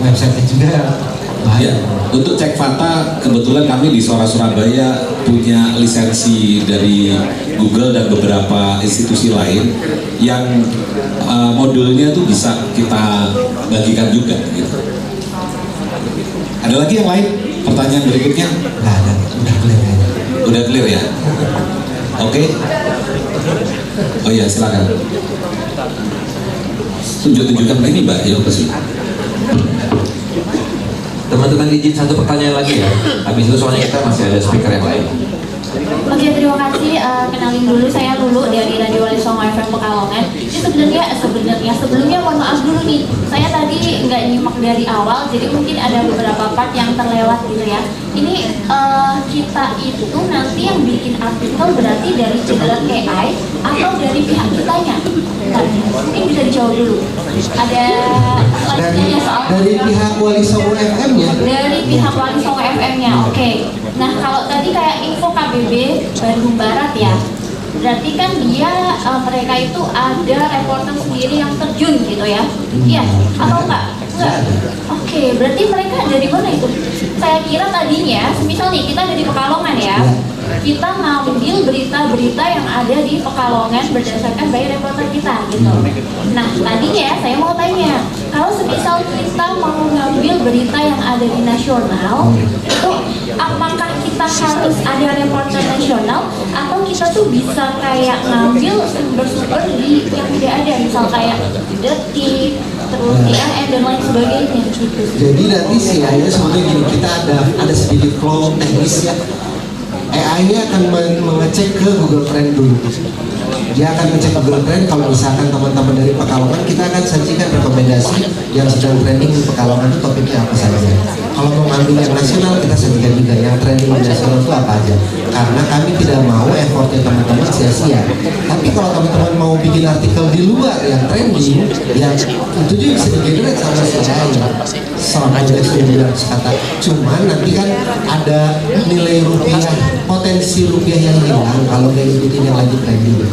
Speaker 3: website juga bahaya.
Speaker 2: Ya, untuk cek fakta kebetulan kami di Suara Surabaya punya lisensi dari Google dan beberapa institusi lain yang modulnya tuh bisa kita bagikan juga gitu. Ada lagi yang lain? Pertanyaan berikutnya?
Speaker 3: Nggak ada, udah clear aja.
Speaker 2: Udah clear ya? Oke. Oh iya, silakan. Tunjukkan ini Mbak, ya apa sih?
Speaker 7: Teman-teman izin satu pertanyaan lagi ya. Habis itu soalnya kita masih ada speaker yang lain.
Speaker 8: Oke, terima kasih. Kenalin dulu, saya Lulu dari Radio Wali Songo FM Pekalongan. Ini sebenarnya sebelumnya mohon maaf dulu nih. Saya tadi nggak nyimak dari awal, jadi mungkin ada beberapa part yang terlewat gitu ya. Ini kita itu nanti yang bikin artikel berarti dari Citra AI atau dari pihak kitanya? Mungkin bisa dijawab dulu. Ada lanjutannya soal
Speaker 3: Dari pihak Wali Songo FM ya.
Speaker 8: dari pihak Wali Songo FM-nya, oke. Nah, kalau tadi kayak info KBB Bandung Barat ya, berarti kan dia mereka itu ada reporter sendiri yang terjun gitu ya? Iya, atau enggak? Enggak. Oke, berarti mereka dari mana itu? Saya kira tadinya, misal nih kita ada di Pekalongan ya, kita ngambil berita-berita yang ada di Pekalongan berdasarkan by reporter kita gitu. Nah, tadinya saya mau tanya, kalau semisal kita mau ngambil berita yang ada di nasional, itu apakah kita harus ada reporter nasional atau kita tuh bisa kayak ngambil sumber-sumber di yang tidak ada, misal kayak Detik, terus CNN dan lain sebagainya gitu.
Speaker 3: Jadi nanti si AI sebenarnya gini, kita ada sedikit flow teknis ya. AI-nya akan mengecek ke Google Trend dulu. Dia akan ngecek Google Trend. Kalau misalkan teman-teman dari Pekalongan, kita akan sajikan rekomendasi yang sedang trending di Pekalongan itu topiknya apa saja. Kalau mau ngambil yang nasional, kita sajikan juga yang trending di nasional itu apa aja. Karena kami tidak mau effortnya teman-teman sia-sia. Tapi kalau teman-teman mau bikin artikel di luar yang trending, yang itu juga bisa di-generate sama si AI. Selama 1900 kata. Cuman nanti kan ada nilai rupiah, potensi rupiah yang hilang kalau nggak ikutin yang lagi trending.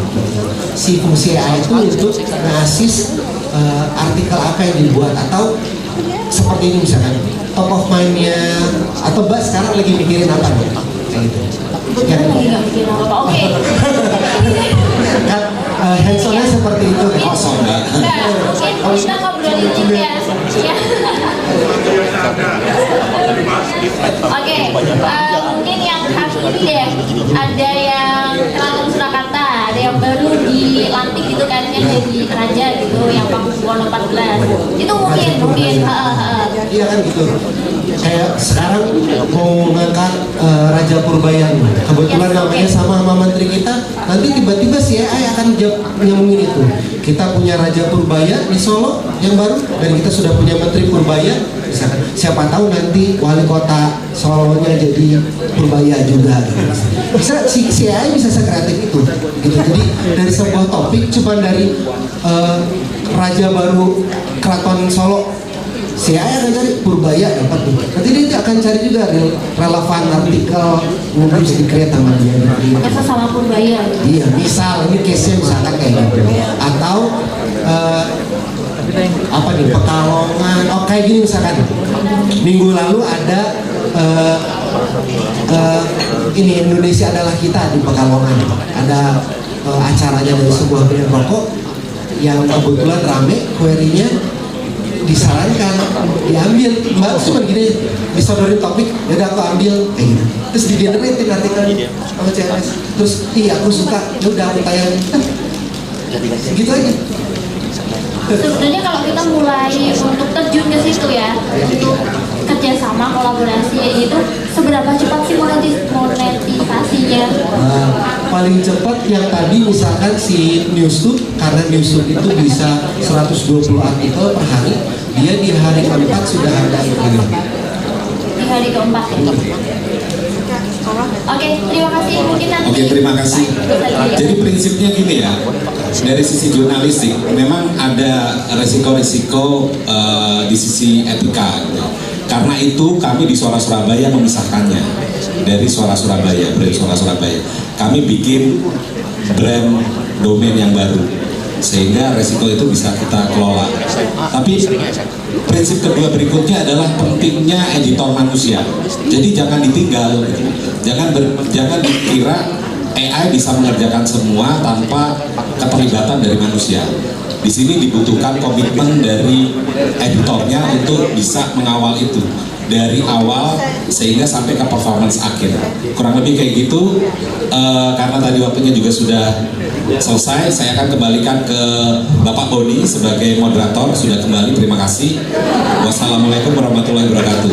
Speaker 3: Si fungsi AI itu untuk ngasih artikel apa yang dibuat, atau seperti ini misalkan top of mind-nya, atau Mbak sekarang lagi mikirin apa nih? Kayak gitu.
Speaker 8: Betul lagi nggak bikin apa-apa. Oke.
Speaker 3: Kan hands-on-nya seperti itu.
Speaker 2: Kosong Mbak.
Speaker 8: Nah, mungkin kita ngobrolin ini ya. Oke, mungkin yang hari ini deh ada yang Lampung Surakarta, ada yang baru dilantik gitu kan jadi raja gitu, yang Pakubuwono 14. Itu mungkin.
Speaker 3: Iya kan gitu. Kayak sekarang mau ngangkat Raja Purbaya, kebetulan namanya sama menteri kita, nanti tiba-tiba si AI akan nyambungin itu. Kita punya Raja Purbaya di Solo yang baru, dan kita sudah punya Menteri Purbaya. Misalkan, siapa tahu nanti wali kota Solonya jadi Purbaya juga. Gitu. Bisa si AI bisa sekreatif itu. Gitu. Jadi dari sebuah topik, cuma dari Raja baru Keraton Solo, si AI akan cari Purbaya dapat tuh. Nanti dia akan cari juga relevan artikel, mungkin bisa di-create sama dia.
Speaker 8: Biasa sama Purbaya.
Speaker 3: Iya, misal ini case-nya misalkan kayak gitu. Atau apa nih, Pekalongan, kayak gini misalkan. Minggu lalu ada ini Indonesia Adalah Kita di Pekalongan. Ada acaranya dari sebuah brand rokok yang kebetulan rame, query-nya disarankan diambil, Mbak cuma gini, disodorin topik, jadi aku ambil kayak gitu. Terus di-generatein artikelnya sama CMS. Terus iya aku suka, ya udah aku tayangin. Gitu aja.
Speaker 8: Sebenarnya kalau kita mulai untuk terjun ke situ ya, untuk kerjasama kolaborasi itu seberapa cepat sih monetisasinya?
Speaker 3: Paling cepat yang tadi misalkan si Newstube, karena Newstube itu bisa 120 artikel per hari, dia di hari keempat sudah ada ini.
Speaker 8: Di hari keempat ya. Oke, terima kasih. Mungkin nanti.
Speaker 2: Oke, terima kasih. Jadi prinsipnya gini ya, dari sisi jurnalistik memang ada resiko-resiko di sisi etika gitu. Karena itu kami di Suara Surabaya memisahkannya dari Suara Surabaya, brand Suara Surabaya. Kami bikin brand domain yang baru. sehingga resiko itu bisa kita kelola. Tapi prinsip kedua berikutnya adalah pentingnya editor manusia. Jadi jangan ditinggal, gitu. Jangan dikira AI bisa mengerjakan semua tanpa keterlibatan dari manusia. Di sini dibutuhkan komitmen dari editornya untuk bisa mengawal itu dari awal sehingga sampai ke performance akhir. Kurang lebih kayak gitu. Karena tadi waktunya juga sudah selesai, saya akan kembalikan ke Bapak Boni sebagai moderator. Sudah kembali, terima kasih. Wassalamualaikum warahmatullahi wabarakatuh.